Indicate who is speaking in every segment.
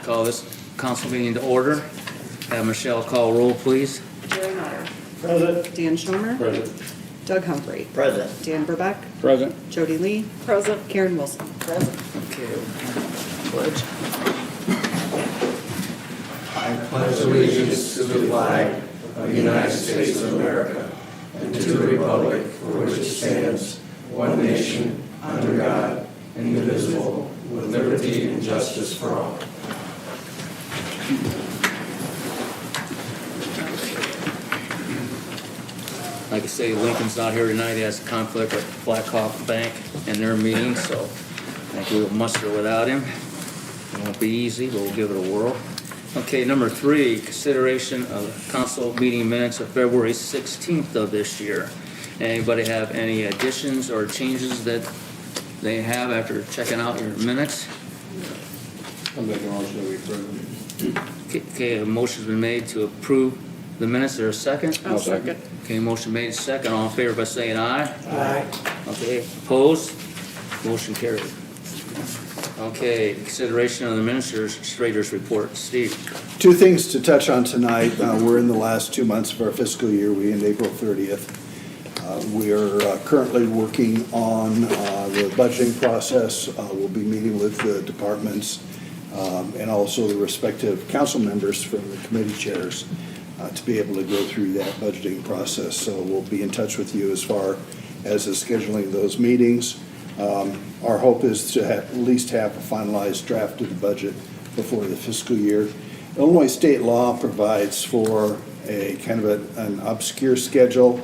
Speaker 1: Call this council meeting to order. Have Michelle call roll, please.
Speaker 2: Jerry Nutter.
Speaker 3: Present.
Speaker 2: Dan Schomer.
Speaker 3: Present.
Speaker 2: Doug Humphrey.
Speaker 4: Present.
Speaker 2: Dan Burbeck.
Speaker 3: Present.
Speaker 2: Jody Lee. Present. Karen Wilson. Present.
Speaker 1: Okay. Pledge.
Speaker 5: I pledge allegiance to the flag of the United States of America and to the republic for which it stands, one nation, under God, indivisible, with liberty and justice for all.
Speaker 1: Like I say, Lincoln's not here tonight. He has a conflict with Black Hawk Bank in their meeting, so I think we'll muster without him. It won't be easy, but we'll give it a whirl. Okay, number 3, consideration of council meeting minutes of February 16th of this year. Anybody have any additions or changes that they have after checking out your minutes?
Speaker 3: I'll make a motion to approve.
Speaker 1: Okay, a motion's been made to approve the minutes. Is there a second?
Speaker 3: I'll second.
Speaker 1: Okay, motion made second. All in favor by saying aye.
Speaker 4: Aye.
Speaker 1: Okay, opposed? Motion carried. Okay, consideration of the administrator's report. Steve?
Speaker 6: Two things to touch on tonight. We're in the last 2 months of our fiscal year. We end April 30th. We are currently working on the budgeting process. We'll be meeting with the departments and also the respective council members from the committee chairs to be able to go through that budgeting process. So we'll be in touch with you as far as the scheduling of those meetings. Our hope is to at least have a finalized draft of the budget before the fiscal year. Illinois state law provides for a kind of an obscure schedule.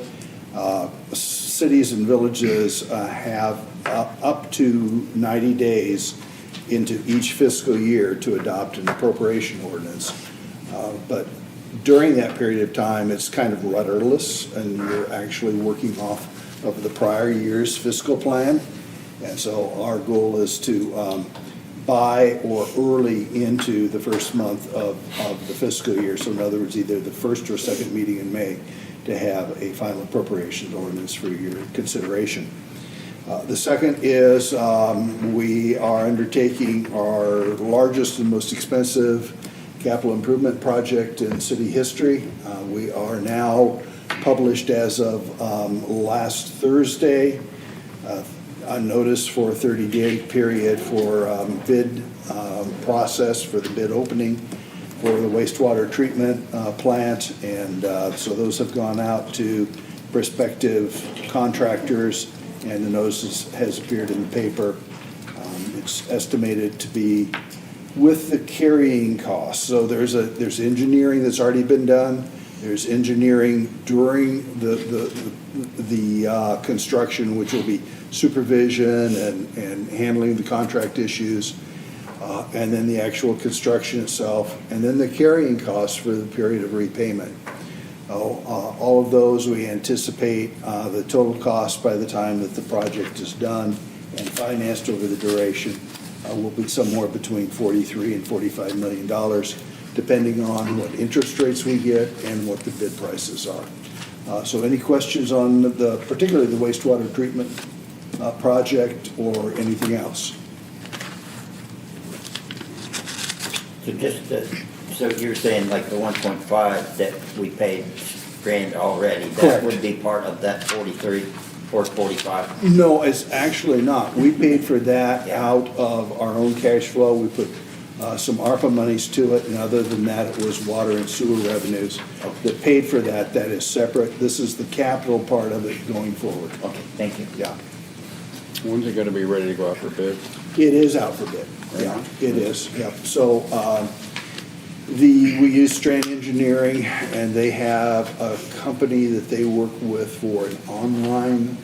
Speaker 6: Cities and villages have up to 90 days into each fiscal year to adopt an appropriation ordinance. But during that period of time, it's kind of rudderless, and you're actually working off of the prior year's fiscal plan. And so our goal is to buy or early into the first month of the fiscal year. So in other words, either the first or second meeting in May to have a final appropriations ordinance for your consideration. The second is we are undertaking our largest and most expensive capital improvement project in city history. We are now published as of last Thursday, a notice for a 30-day period for bid process for the bid opening for the wastewater treatment plant, and so those have gone out to prospective contractors, and the notice has appeared in the paper. It's estimated to be with the carrying costs. So there's engineering that's already been done. There's engineering during the construction, which will be supervision and handling the contract issues, and then the actual construction itself, and then the carrying costs for the period of repayment. All of those, we anticipate the total cost by the time that the project is done and financed over the duration will be somewhere between $43 and $45 million, depending on what interest rates we get and what the bid prices are. So any questions on particularly the wastewater treatment project or anything else?
Speaker 4: So so you're saying like the 1.5 that we paid grand already, that
Speaker 6: Correct.
Speaker 4: would be part of that 43 or 45?
Speaker 6: No, it's actually not. We paid for that
Speaker 4: Yeah.
Speaker 6: out of our own cash flow. We put some ARPA monies to it, and other than that, it was water and sewer revenues that paid for that. That is separate. This is the capital part of it going forward.
Speaker 4: Okay, thank you.
Speaker 6: Yeah.
Speaker 3: When's it gonna be ready to go out for bid?
Speaker 6: It is out for bid. Yeah, it is, yeah. So we use Strand Engineering, and they have a company that they work with for an online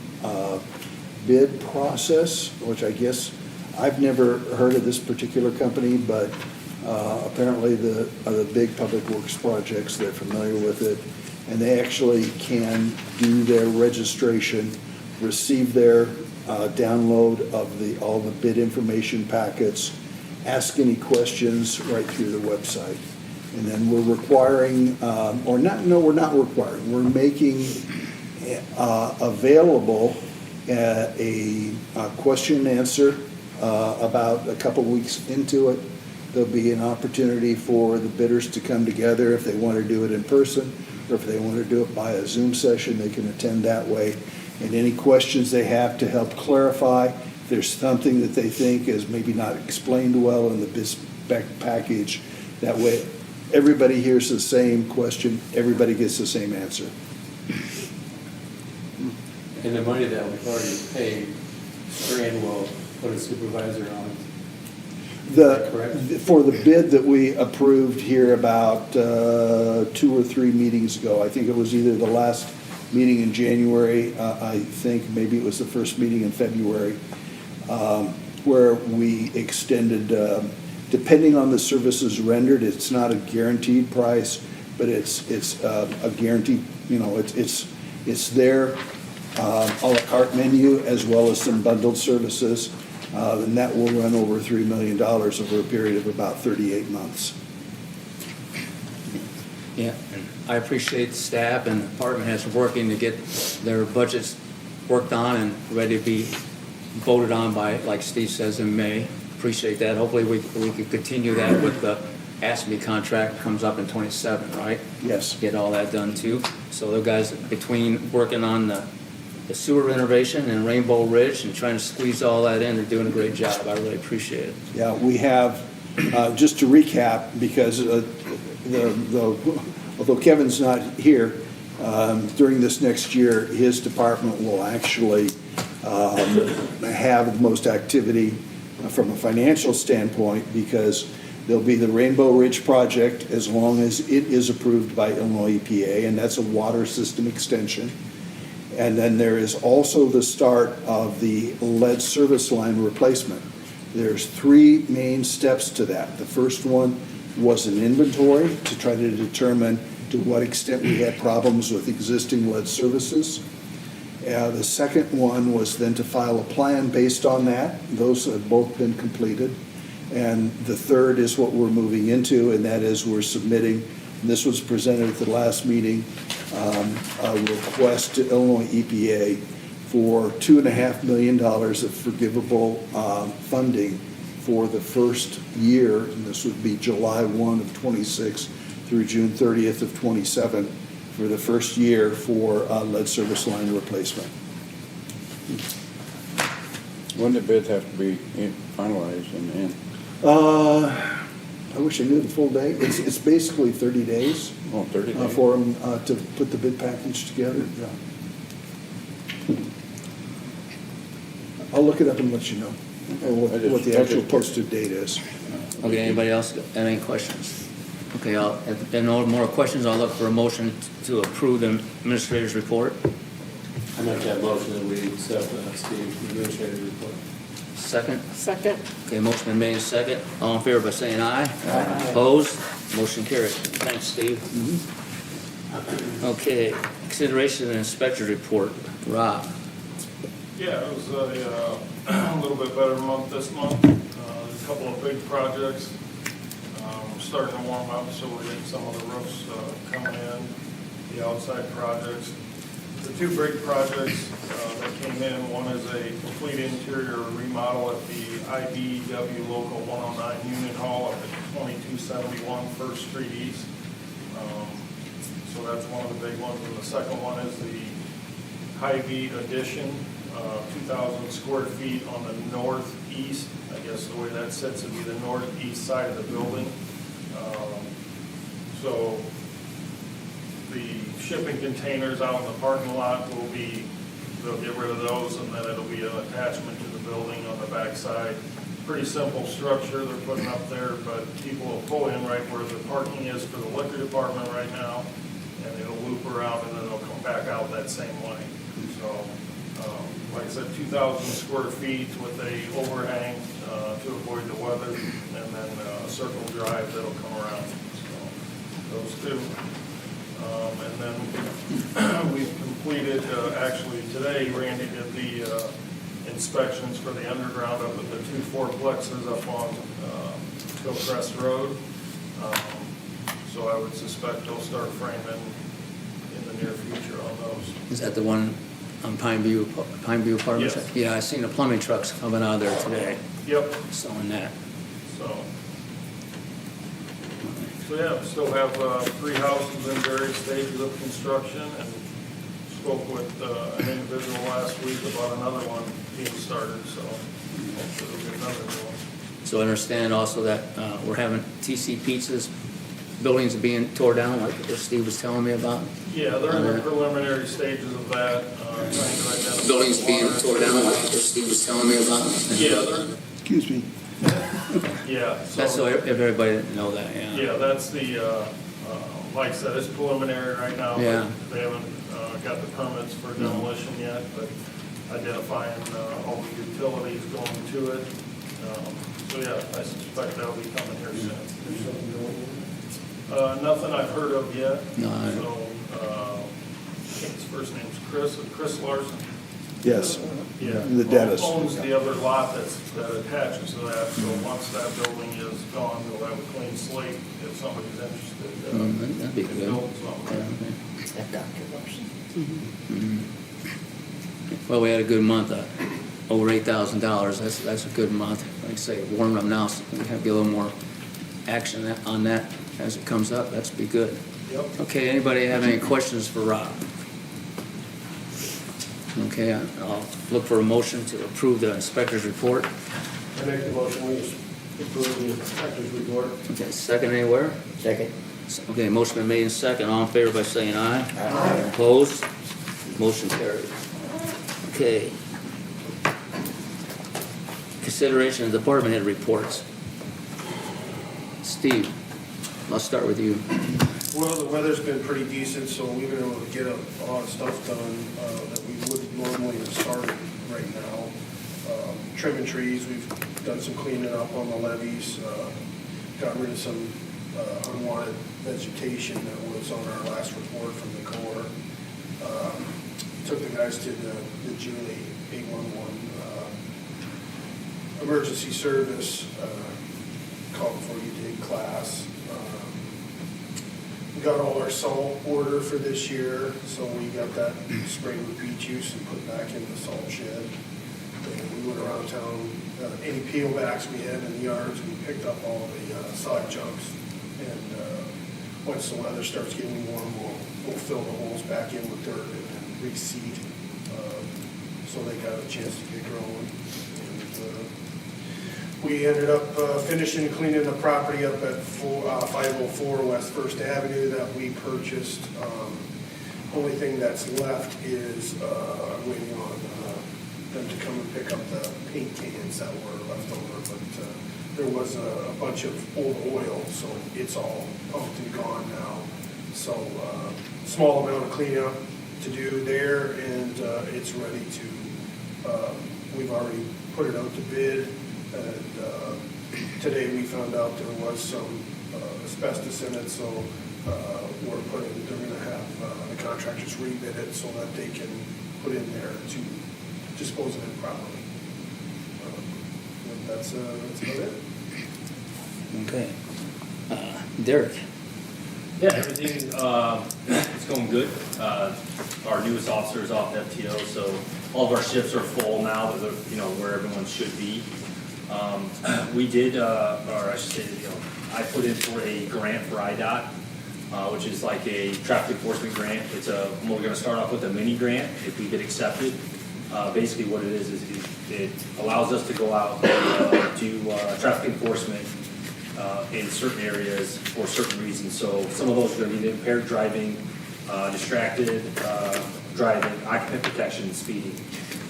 Speaker 6: bid process, which I guess, I've never heard of this particular company, but apparently the big public works projects, they're familiar with it, and they actually can do their registration, receive their download of all the bid information packets, ask any questions right through the website. And then we're requiring, we're not requiring, we're making available a question and answer about a couple weeks into it. There'll be an opportunity for the bidders to come together if they want to do it in person, or if they want to do it by a Zoom session, they can attend that way. And any questions they have to help clarify, if there's something that they think is maybe not explained well in the bid spec package, that way everybody hears the same question, everybody gets the same answer.
Speaker 3: And the money that we've already paid, Strand will put a supervisor on. Correct.
Speaker 6: For the bid that we approved here about 2 or 3 meetings ago, I think it was either the last meeting in January, I think maybe it was the first meeting in February, where we extended, depending on the services rendered, it's not a guaranteed price, but it's a guaranteed, it's their à la carte menu as well as some bundled services. And that will run over $3 million over a period of about 38 months.
Speaker 1: Yeah, and I appreciate the staff and the department heads working to get their budgets worked on and ready to be voted on by, like Steve says, in May. Appreciate that. Hopefully we can continue that with the ASME contract comes up in 27, right?
Speaker 6: Yes.
Speaker 1: Get all that done too. So the guys between working on the sewer renovation and Rainbow Ridge and trying to squeeze all that in, they're doing a great job. I really appreciate it.
Speaker 6: Yeah, we have, just to recap, because although Kevin's not here, during this next year, his department will actually have the most activity from a financial standpoint, because there'll be the Rainbow Ridge project as long as it is approved by Illinois EPA, and that's a water system extension. And then there is also the start of the lead service line replacement. There's 3 main steps to that. The first one was an inventory to try to determine to what extent we had problems with existing lead services. The second one was then to file a plan based on that. Those have both been completed. And the third is what we're moving into, and that is we're submitting, and this was presented at the last meeting, a request to Illinois EPA for $2.5 million of forgivable funding for the first year, and this would be July 1 of 26 through June 30th of 27, for the first year for lead service line replacement.
Speaker 7: When the bids have to be finalized in the end?
Speaker 6: I wish I knew the full date. It's basically 30 days.
Speaker 7: Oh, 30 days.
Speaker 6: For them to put the bid package together. Yeah. I'll look it up and let you know what the actual posted date is.
Speaker 1: Okay, anybody else have any questions? Okay, if there are no more questions, I'll look for a motion to approve the administrator's report.
Speaker 3: I make that motion that we accept Steve's administrative report.
Speaker 1: Second?
Speaker 2: Second.
Speaker 1: Okay, motion been made second. All in favor by saying aye. Aye. Opposed? Motion carried. Thanks, Steve. Okay, consideration of inspector report. Rob?
Speaker 8: Yeah, it was a little bit better month this month. There's a couple of big projects. We're starting to warm up, so we're getting some of the roofs coming in, the outside projects. The 2 big projects that came in, one is a complete interior remodel at the IBEW Local 109 Union Hall up at 2271 First Street East. So that's one of the big ones. And the second one is the Hy-Vee addition, 2,000 square feet on the northeast. I guess the way that sits would be the northeast side of the building. So the shipping containers out in the parking lot they'll get rid of those, and then it'll be an attachment to the building on the back side. Pretty simple structure they're putting up there, but people will pull in right where the parking is for the liquor department right now, and it'll loop around and then it'll come back out that same way. So, like I said, 2,000 square feet with a overhang to avoid the weather, and then a circle drive that'll come around. So, those 2. And then we've completed, actually today, Randy did the inspections for the underground up at the 2 fourplexes up on Hillcrest Road. So I would suspect they'll start framing in the near future on those.
Speaker 1: Is that the one on Pineview Apartments?
Speaker 8: Yes.
Speaker 1: Yeah, I seen the plumbing trucks coming out of there today.
Speaker 8: Yep,
Speaker 1: selling that.
Speaker 8: so. So yeah, we still have 3 houses in various stages of construction, and spoke with an individual last week about another one being started, so hopefully we'll get another one.
Speaker 1: So I understand also that we're having TC Pizzas, buildings are being tore down, like Steve was telling me about.
Speaker 8: Yeah, they're in the preliminary stages of that, trying to identify.
Speaker 1: Buildings being
Speaker 8: water.
Speaker 1: tore down, like Steve was telling me about.
Speaker 8: Yeah, they're,
Speaker 6: Excuse me.
Speaker 8: yeah.
Speaker 1: That's so if everybody didn't know that, yeah.
Speaker 8: Yeah, that's the, like I said, it's preliminary right now. but
Speaker 1: Yeah.
Speaker 8: They haven't got the permits for demolition yet, but identifying all the utilities going to it. So yeah, I suspect that'll be coming here soon. Nothing I've heard of yet.
Speaker 1: No,
Speaker 8: So, I think his first name's Chris Larson.
Speaker 6: Yes,
Speaker 8: Yeah.
Speaker 6: The dentist.
Speaker 8: Owns the other lot that attaches to that, so once that building is gone, we'll have a clean slate if somebody's interested.
Speaker 1: That'd be
Speaker 8: in
Speaker 1: good.
Speaker 8: building something.
Speaker 1: Well, we had a good month, over $8,000. That's a good month. Like I say, warming up now, so we have to get a little more action on that as it comes up. That's be good.
Speaker 8: Yep.
Speaker 1: Okay, anybody have any questions for Rob? Okay, I'll look for a motion to approve the inspector's report.
Speaker 3: I make the motion, we approve the inspector's report.
Speaker 1: Okay, second anywhere?
Speaker 4: Second.
Speaker 1: Okay, motion been made in second. All in favor by saying aye.
Speaker 4: Aye.
Speaker 1: Opposed? Motion carried. Okay. Consideration of department head reports. Steve, let's start with you.
Speaker 9: Well, the weather's been pretty decent, so we've been able to get a lot of stuff done that we wouldn't normally have started right now. Trimming trees, we've done some cleaning up on the levees, got rid of some unwanted vegetation that was on our last report from the Corps. Took the guys to the Julie 811 emergency service, call before you dig class. We got all our salt order for this year, so we got that sprayed with beet juice and put back in the salt shed. And we went around town, any peel backs we had in the yards, we picked up all the side chunks. And once the weather starts getting warm, we'll fill the holes back in with dirt and then reseed, so they got a chance to get growing. And we ended up finishing cleaning the property up at 504 West First Avenue that we purchased. Only thing that's left is I'm waiting on them to come and pick up the paint cans that were left over, but there was a bunch of old oil, so it's all pumped and gone now. So small amount of cleanup to do there, and it's ready to, we've already put it out to bid, and today we found out there was some asbestos in it, so they're gonna have the contractors rebid it so that they can put in there to dispose of it properly. That's about it.
Speaker 1: Okay. Derek?
Speaker 10: Yeah, everything is going good. Our newest officer is off FTO, so all of our shifts are full now. That they're, where everyone should be. We did, or I should say, I put in for a grant for IDOT, which is like a traffic enforcement grant. We're going to start off with a mini grant if we get accepted. Basically, what it is it allows us to go out and do traffic enforcement in certain areas for certain reasons. So some of those are going to be impaired driving, distracted driving, occupant protection, and speeding.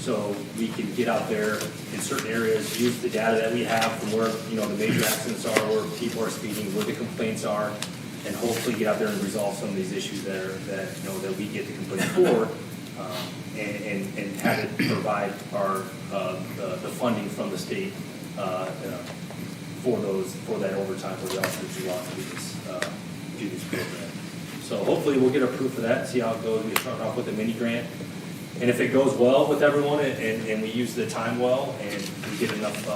Speaker 10: So we can get out there in certain areas, use the data that we have from where the major accidents are, where people are speeding, where the complaints are, and hopefully get out there and resolve some of these issues that we get the complaints for, and have it provide our the funding from the state for that overtime for the officers who want to do this program. So hopefully we'll get approved for that, see how it goes. We start off with a mini grant. And if it goes well with everyone and we use the time well and we get enough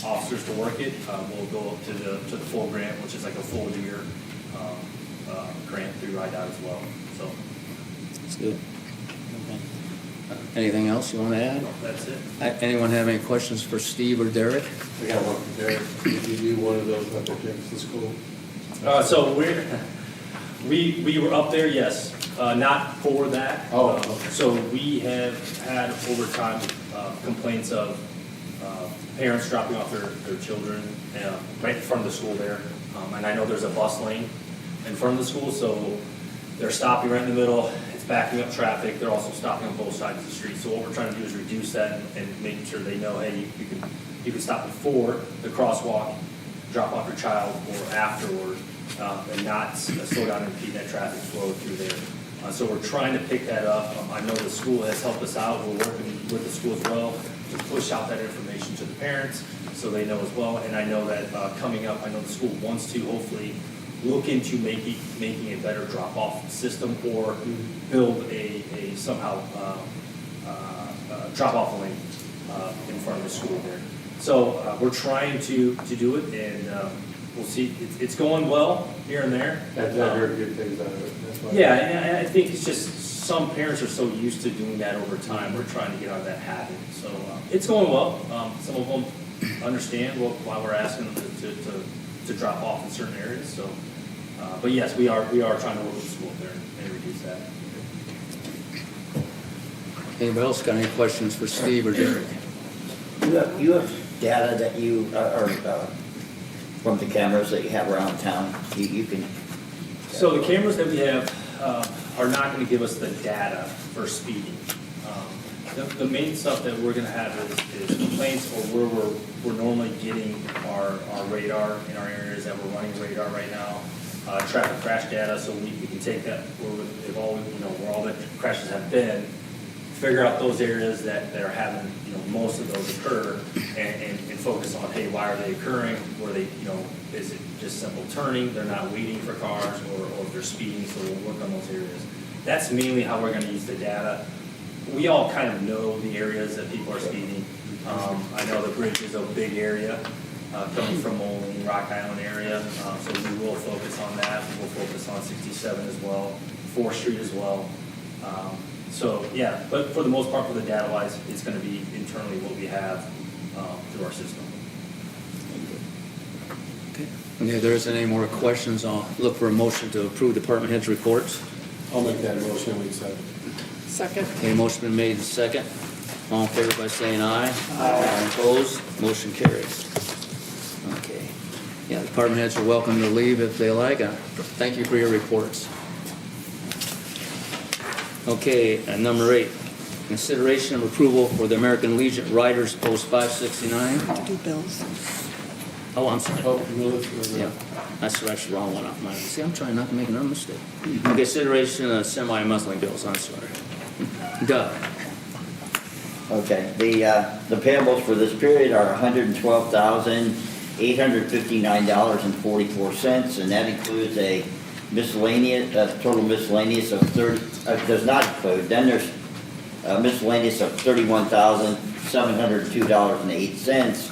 Speaker 10: officers to work it, we'll go up to the full grant, which is like a full year grant through IDOT as well. So
Speaker 1: That's good. Anything else you want to add?
Speaker 10: That's it.
Speaker 1: Anyone have any questions for Steve or Derek?
Speaker 3: I got one from Derek. Did you do one of those up at Jefferson School?
Speaker 10: So we were up there, yes, not for that.
Speaker 3: Oh, okay.
Speaker 10: So we have had over time complaints of parents dropping off their children right in front of the school there. And I know there's a bus lane in front of the school, so they're stopping right in the middle. It's backing up traffic. They're also stopping on both sides of the street. So what we're trying to do is reduce that and making sure they know, hey, you can stop before the crosswalk, drop off your child, or afterward, and not slow down and impede that traffic flow through there. So we're trying to pick that up. I know the school has helped us out. We're working with the school as well to push out that information to the parents so they know as well. And I know that coming up, I know the school wants to hopefully look into making a better drop-off system or build a somehow drop-off lane in front of the school there. So we're trying to do it, and we'll see. It's going well here and there.
Speaker 3: I've heard good things out of it. That's why.
Speaker 10: Yeah, and I think it's just some parents are so used to doing that over time. We're trying to get out of that habit. So it's going well. Some of them understand why we're asking them to drop off in certain areas. So, but yes, we are trying to work with the school there and reduce that.
Speaker 1: Anybody else got any questions for Steve or Derek?
Speaker 4: You have data that you, or from the cameras that you have around town, you can.
Speaker 10: So the cameras that we have are not going to give us the data for speeding. The main stuff that we're going to have is complaints or where we're normally getting our radar in our areas that we're running radar right now. Traffic crash data, so we can take that where all the crashes have been, figure out those areas that are having most of those occur, and focus on, hey, why are they occurring? Were they is it just simple turning? They're not waiting for cars, or if they're speeding. So we'll work on those areas. That's mainly how we're going to use the data. We all kind of know the areas that people are speeding. I know the bridge is a big area coming from Moline, Rock Island area, so we will focus on that. We'll focus on 67 as well, 4th Street as well. So yeah, but for the most part, for the data wise, it's going to be internally what we have through our system.
Speaker 1: And if there isn't any more questions, I'll look for a motion to approve department heads' reports.
Speaker 3: I'll make that motion, we accept.
Speaker 2: Second.
Speaker 1: Okay, motion been made and second. All in favor by saying aye. Aye. Opposed, motion carries. Okay. Yeah, department heads are welcome to leave if they like. Thank you for your reports. Okay, number 8, consideration of approval for the American Legion Riders Post 569.
Speaker 2: Do bills.
Speaker 1: Oh, I'm sorry.
Speaker 3: Oh, no,
Speaker 1: Yeah, that's the wrong one off mine. See, I'm trying not to make another mistake. Consideration of semi-monthly bills, I'm sorry. Doug.
Speaker 4: Okay, the payables for this period are $112,859.44, and that includes a miscellaneous, total miscellaneous of does not include, then there's miscellaneous of $31,702.08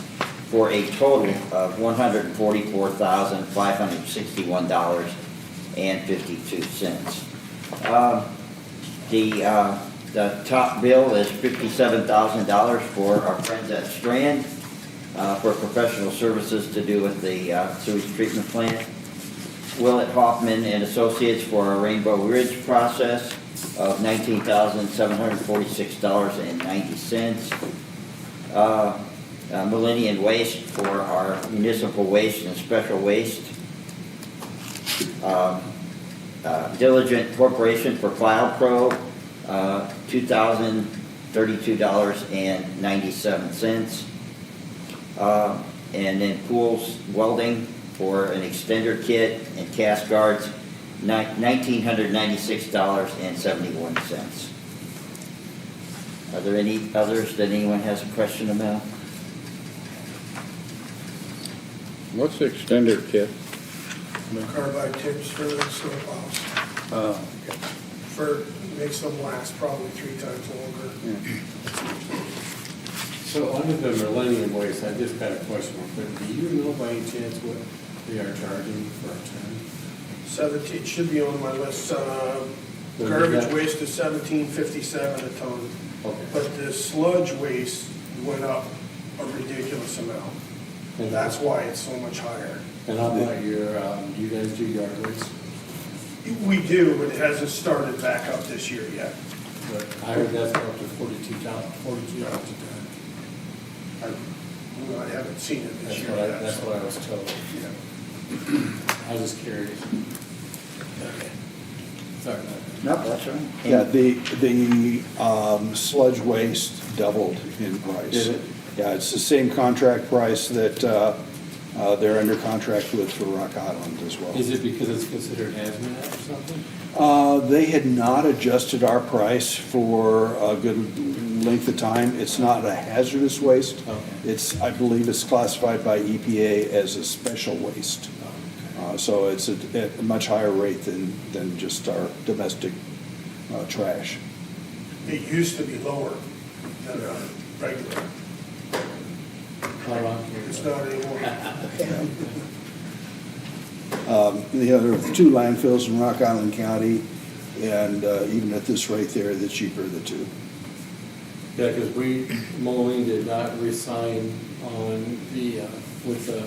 Speaker 4: for a total of $144,561.52. The top bill is $57,000 for our friends at Strand for professional services to do with the sewage treatment plant. Willett Hoffman and Associates for our Rainbow Ridge process of $19,746.90. Millennium Waste for our municipal waste and special waste. Diligent Corporation for Cloud Pro, $2,032.97. And then Pools Welding for an extender kit and cast guards, $1,996.71. Are there any others that anyone has a question about?
Speaker 7: What's the extender kit?
Speaker 9: Carbide tips for the snowplows.
Speaker 7: Okay.
Speaker 9: Makes them last probably 3 times longer.
Speaker 3: So under the Millennium Waste, I just got a question real quick. Do you know by any chance what they are charging for a ton?
Speaker 9: 17, it should be on my list.
Speaker 3: What is
Speaker 9: Garbage
Speaker 3: that?
Speaker 9: waste is $17.57 a ton.
Speaker 3: Okay.
Speaker 9: But the sludge waste went up a ridiculous amount.
Speaker 3: And
Speaker 9: That's why it's so much higher.
Speaker 3: And how about your, do you guys do yard waste?
Speaker 9: We do, but it hasn't started back up this year yet.
Speaker 3: But I heard that's up to $42 a ton.
Speaker 9: I haven't seen it this year yet.
Speaker 3: That's what I was told.
Speaker 9: Yeah.
Speaker 3: I was just curious. Okay. Sorry about that.
Speaker 4: No, that's right.
Speaker 6: Yeah, the sludge waste doubled in price.
Speaker 3: Did it?
Speaker 6: Yeah, it's the same contract price that they're under contract with for Rock Island as well.
Speaker 3: Is it because it's considered hazmat or something?
Speaker 6: They had not adjusted our price for a good length of time. It's not a hazardous waste.
Speaker 3: Okay.
Speaker 6: It's, I believe it's classified by EPA as a special waste. So it's at a much higher rate than just our domestic trash.
Speaker 9: It used to be lower than regular.
Speaker 3: How long?
Speaker 9: It's not anymore.
Speaker 6: There are two landfills in Rock Island County, and even at this rate there, the cheaper of the two.
Speaker 3: Yeah, because Moline did not re-sign on the, with the,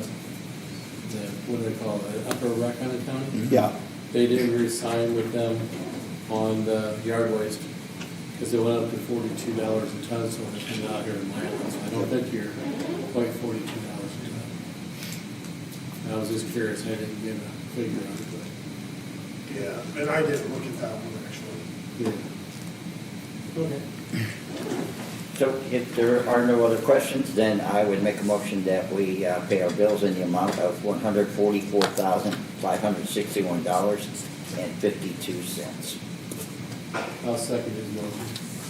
Speaker 3: what do they call it, Upper Rock Island County?
Speaker 6: Yeah,
Speaker 3: They didn't re-sign with them on the yard waste, because they went up to $42 a ton, so they're coming out here in Milan. So I don't think you're quite $42 a ton. I was just curious, I didn't get a figure on it, but,
Speaker 9: Yeah, and I didn't look at that one actually.
Speaker 3: yeah. Okay.
Speaker 4: So if there are no other questions, then I would make a motion that we pay our bills in the amount of $144,561.52.
Speaker 3: I'll second his motion.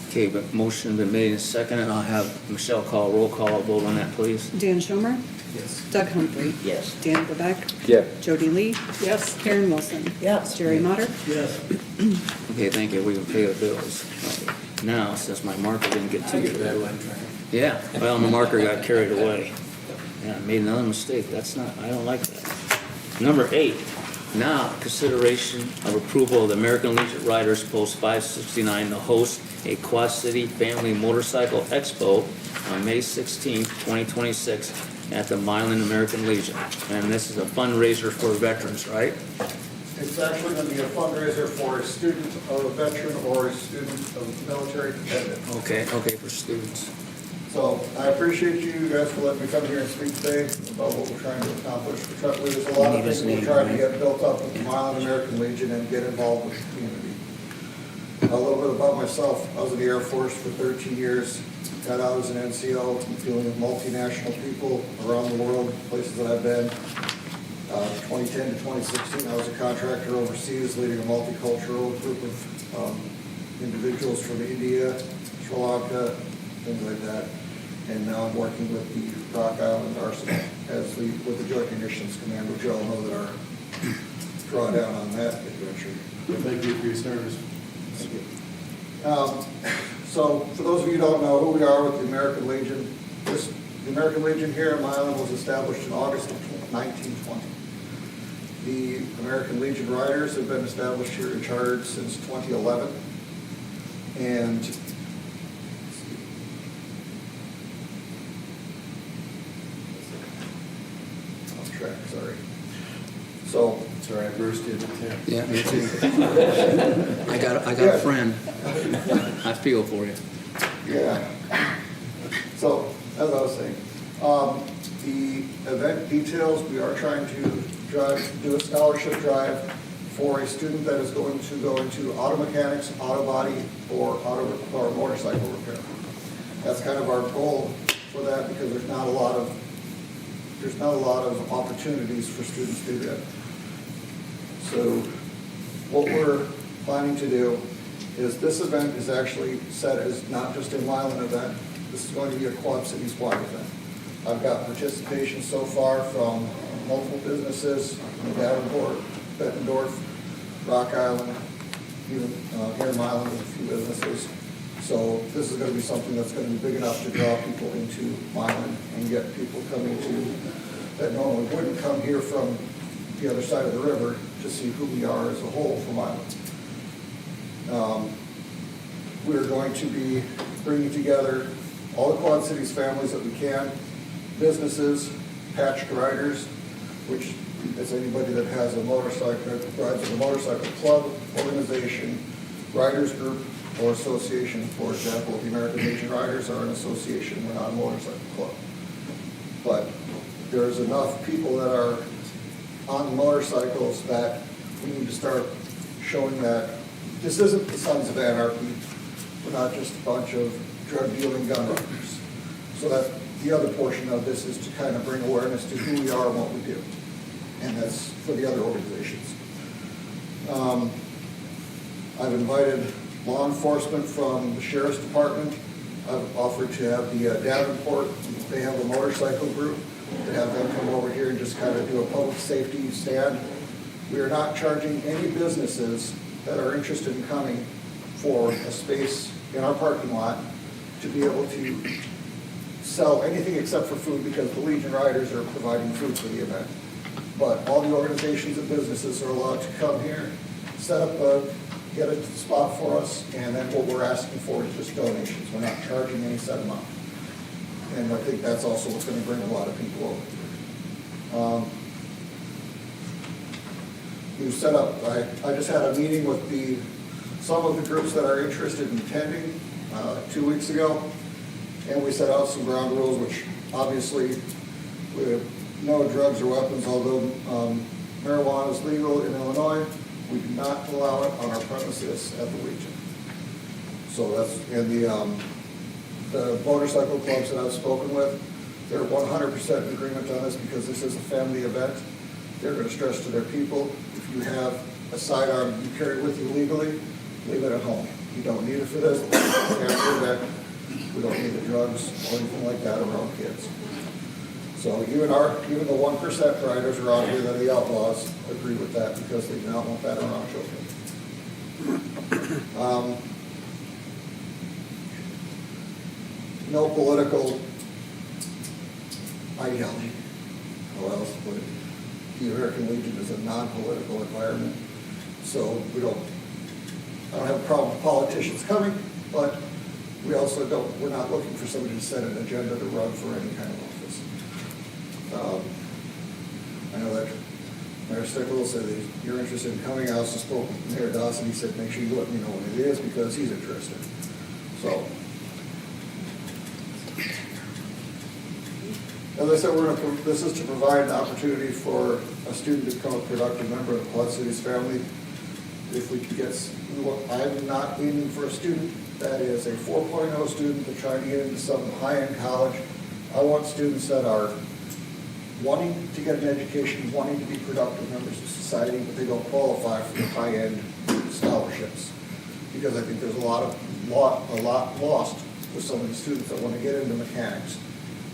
Speaker 1: Okay, but motion been made and second, and I'll have Michelle call, roll call, vote on that, please.
Speaker 2: Dan Schomer,
Speaker 3: Yes.
Speaker 2: Doug Humphrey,
Speaker 4: Yes.
Speaker 2: Dan Quebec,
Speaker 7: Yeah.
Speaker 2: Jody Lee. Yes. Karen Wilson.
Speaker 4: Yes.
Speaker 2: Jerry Motter.
Speaker 3: Yes.
Speaker 1: Okay, thank you, we can pay the bills. Now, since my marker didn't get to
Speaker 3: I
Speaker 1: you.
Speaker 3: get that one track.
Speaker 1: Yeah, well, the marker got carried away. Yeah, I made another mistake, that's not, I don't like that. Number 8, now consideration of approval of the American Legion Riders Post 569 to host a Quad City Family Motorcycle Expo on May 16th, 2026 at the Milan American Legion. And this is a fundraiser for veterans, right?
Speaker 11: It's actually going to be a fundraiser for a student of a veteran or a student of military dependent.
Speaker 1: Okay, for students.
Speaker 11: So I appreciate you guys for letting me come here and speak today about what we're trying to accomplish. There's a lot of things we're trying to get built up with the Milan American Legion and get involved with the community. A little bit about myself. I was in the Air Force for 13 years. Got out as an NCO, dealing with multinational people around the world, places that I've been. 2010 to 2016, I was a contractor overseas, leading a multicultural group of individuals from India, Sri Lanka, things like that. And now I'm working with the Rock Island Arsenal with the Joint Munitions Command, which you all know that our drawdown on that adventure.
Speaker 3: Thank you for your service.
Speaker 11: Thank you. So, for those of you who don't know who we are with the American Legion, the American Legion here in Milan was established in August of 1920. The American Legion Riders have been established here and chartered since 2011. And off track, sorry. So,
Speaker 3: It's all right, Bruce did it too.
Speaker 1: Yeah, me too. I got a friend. I feel for you.
Speaker 11: yeah. So, as I was saying, the event details, we are trying to do a scholarship drive for a student that is going to go into auto mechanics, auto body, or motorcycle repair. That's kind of our goal for that, because there's not a lot of opportunities for students to do that. So what we're planning to do is, this event is actually set as not just a Milan event. This is going to be a Quad Cities wide event. I've got participation so far from multiple businesses, Davenport, Bettendorf, Rock Island, even here in Milan with a few businesses. So this is going to be something that's going to be big enough to draw people into Milan and get people coming to, that normally wouldn't come here from the other side of the river, to see who we are as a whole from Milan. We're going to be bringing together all the Quad Cities families that we can, businesses, patched riders, which is anybody that has a motorcycle, that rides in a motorcycle club, organization, riders group, or association. For example, the American Legion Riders are an association, we're not a motorcycle club. But there's enough people that are on motorcycles that we need to start showing that this isn't the Sons of Anarchy. We're not just a bunch of drug dealing gun runners. So that the other portion of this is to kind of bring awareness to who we are and what we do. And that's for the other organizations. I've invited law enforcement from the Sheriff's Department. I've offered to have the Davenport, they have a motorcycle group, to have them come over here and just kind of do a public safety stand. We are not charging any businesses that are interested in coming for a space in our parking lot to be able to sell anything except for food, because the Legion Riders are providing food for the event. But all the organizations and businesses are allowed to come here, set up get a spot for us, and then what we're asking for is just donations. We're not charging any set amount. And I think that's also what's going to bring a lot of people over. We've set up, I just had a meeting with some of the groups that are interested in attending 2 weeks ago, and we set out some ground rules, which obviously we have no drugs or weapons, although marijuana is legal in Illinois. We do not allow it on our premises at the Legion. So that's, and the motorcycle clubs that I've spoken with, they're 100% in agreement on this, because this is a family event. They're going to stress to their people, if you have a sidearm you carry with you legally, leave it at home. You don't need it for this. We don't need the drugs or anything like that around kids. So even the 1% riders around here that are the outlaws agree with that, because they do not want that around children. No political ideology. How else to put it? The American Legion is a non-political environment, so I don't have a problem with politicians coming, but we also we're not looking for somebody to set an agenda to run for any kind of office. I know that Mayor Stickles said that you're interested in coming. I also spoke with Mayor Dawson. He said, make sure you let me know what it is, because he's interested. So, as I said, this is to provide an opportunity for a student to become a productive member of the Quad Cities family. If we can get, I'm not aiming for a student that is a 4.0 student that's trying to get into some high-end college. I want students that are wanting to get an education, wanting to be productive members of society, but they don't qualify for the high-end scholarships. Because I think there's a lot lost with some of the students that want to get into mechanics,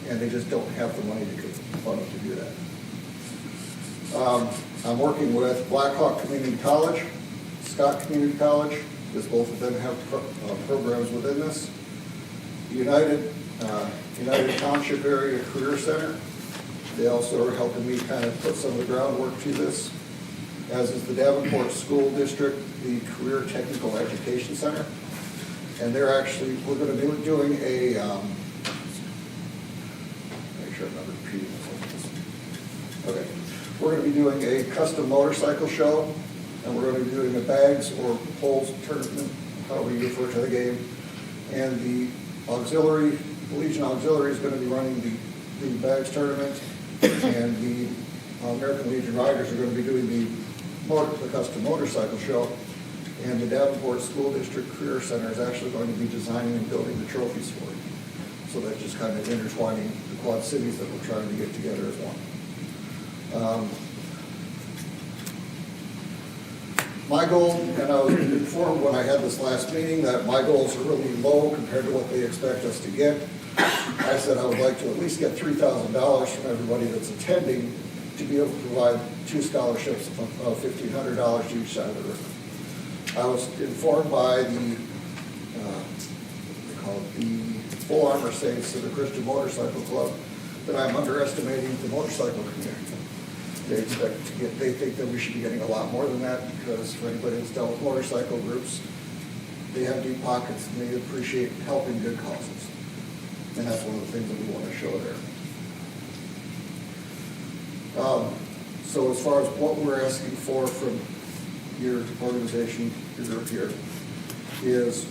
Speaker 11: and they just don't have the money to do that. I'm working with Blackhawk Community College, Scott Community College, because both of them have programs within this. United Township Area Career Center. They also are helping me kind of put some of the groundwork to this, as is the Davenport School District, the Career Technical Education Center. And we're going to be doing a, make sure I'm not repeating myself. Okay. We're going to be doing a custom motorcycle show, and we're going to be doing a bags or poles tournament, however you refer to the game. And the Legion Auxiliary is going to be running the bags tournament, and the American Legion Riders are going to be doing the custom motorcycle show. And the Davenport School District Career Center is actually going to be designing and building the trophies for it. So that's just kind of intertwining the Quad Cities that we're trying to get together as one. My goal, and I was informed when I had this last meeting that my goals are really low compared to what they expect us to get. I said I would like to at least get $3,000 from everybody that's attending to be able to provide 2 scholarships of $1,500 to each side of the river. I was informed by the Full Armor Saints of the Christian Motorcycle Club that I'm underestimating the motorcycle community. They think that we should be getting a lot more than that, because for anybody that's dealt with motorcycle groups, they have deep pockets, and they appreciate helping good causes. And that's one of the things that we want to show there. So as far as what we're asking for from your organization, your group here, is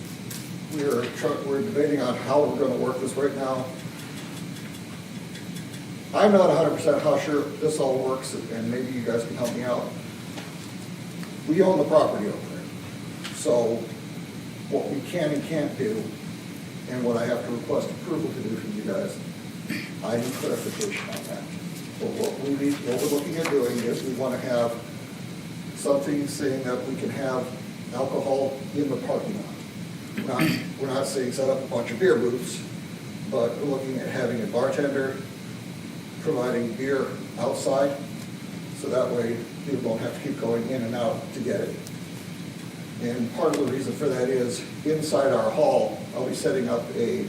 Speaker 11: we're debating on how we're going to work this right now. I'm not 100% how sure this all works, and maybe you guys can help me out. We own the property over there. So what we can and can't do, and what I have to request approval to do from you guys, I need clarification on that. But what we're looking at doing is we want to have something saying that we can have alcohol in the parking lot. We're not saying set up a bunch of beer booths, but we're looking at having a bartender providing beer outside, so that way people don't have to keep going in and out to get it. And part of the reason for that is, inside our hall, I'll be setting up a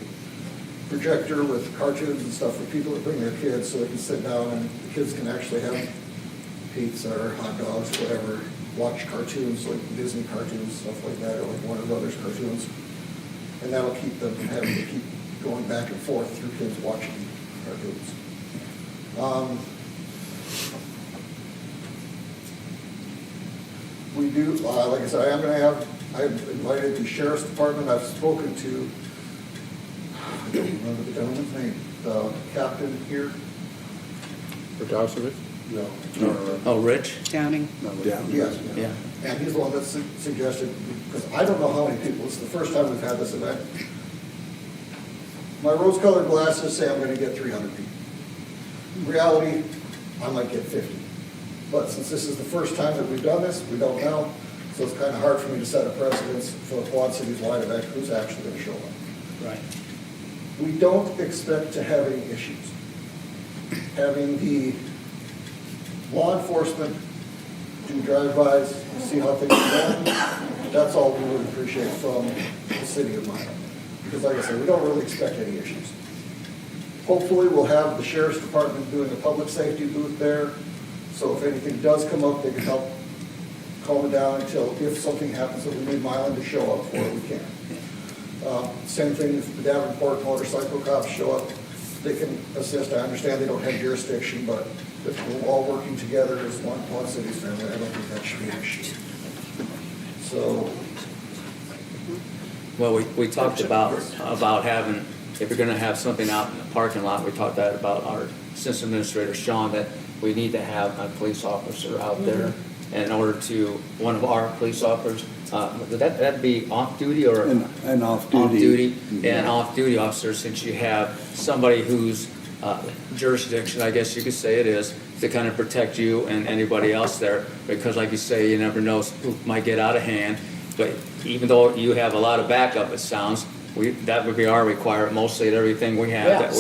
Speaker 11: projector with cartoons and stuff for people to bring their kids, so they can sit down and the kids can actually have pizza or hot dogs, whatever, watch cartoons, like Disney cartoons, stuff like that, or like Warner Brothers cartoons. And that'll keep them from having to keep going back and forth through kids watching cartoons. We do, like I said, I've invited the sheriff's department. I've spoken to, I don't remember the gentleman's name, the captain here.
Speaker 7: Protasevich?
Speaker 11: No.
Speaker 1: Oh, Rich?
Speaker 2: Downing.
Speaker 6: Down.
Speaker 11: Yes.
Speaker 1: Yeah.
Speaker 11: And he's the one that suggested, because I don't know how many people, it's the first time we've had this event. My rose-colored glasses say I'm gonna get 300 people. In reality, I might get 50. But since this is the first time that we've done this, we don't know, so it's kind of hard for me to set a precedence for the Quad Cities wide event, who's actually gonna show up.
Speaker 1: Right.
Speaker 11: We don't expect to have any issues. Having the law enforcement do drive-bys, see how things are going, that's all we would appreciate from the city of Milan. Because like I said, we don't really expect any issues. Hopefully, we'll have the sheriff's department doing a public safety booth there, so if anything does come up, they can help calm it down until, if something happens that we need Milan to show up for, we can. Same thing if the Davenport motorcycle cops show up, they can assist. I understand they don't have jurisdiction, but if we're all working together as one city's family, I don't think that should be an issue. So,
Speaker 1: Well, we talked about having, if you're gonna have something out in the parking lot, we talked that about our assistant administrator, Sean, that we need to have a police officer out there. And in order to, one of our police officers, would that'd be off-duty or?
Speaker 6: And off-duty.
Speaker 1: Off-duty,
Speaker 6: Mhm.
Speaker 1: and off-duty officer, since you have somebody whose jurisdiction, I guess you could say it is, to kind of protect you and anybody else there, because like you say, you never know who might get out of hand. But even though you have a lot of backup, it sounds, that would be our requirement, mostly at everything we have,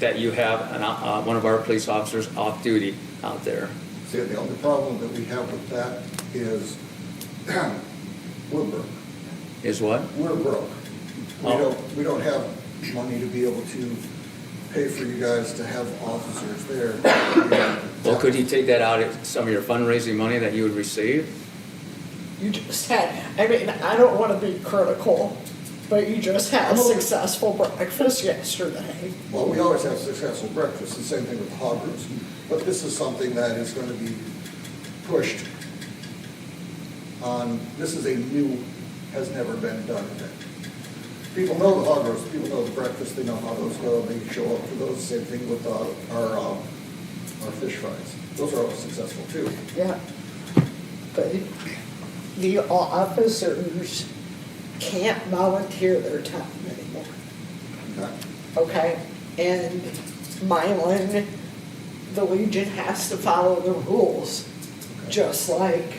Speaker 1: that you have one of our police officers off-duty out there.
Speaker 11: see, the only problem that we have with that is we're broke.
Speaker 1: Is what?
Speaker 11: We're broke. We don't have money to be able to pay for you guys to have officers there.
Speaker 1: Well, could you take that out of some of your fundraising money that you would receive?
Speaker 12: You just had, I mean, I don't want to be critical, but you just had a successful breakfast yesterday.
Speaker 11: Well, we always have successful breakfasts, the same thing with the hog roast. But this is something that is going to be pushed on, this is a new, has never been done event. People know the hog roast, people know the breakfast, they know how those go, they show up for those. Same thing with our fish fries. Those are always successful too.
Speaker 12: Yeah. But the officers can't volunteer their time anymore, okay? And Milan, the Legion has to follow the rules, just like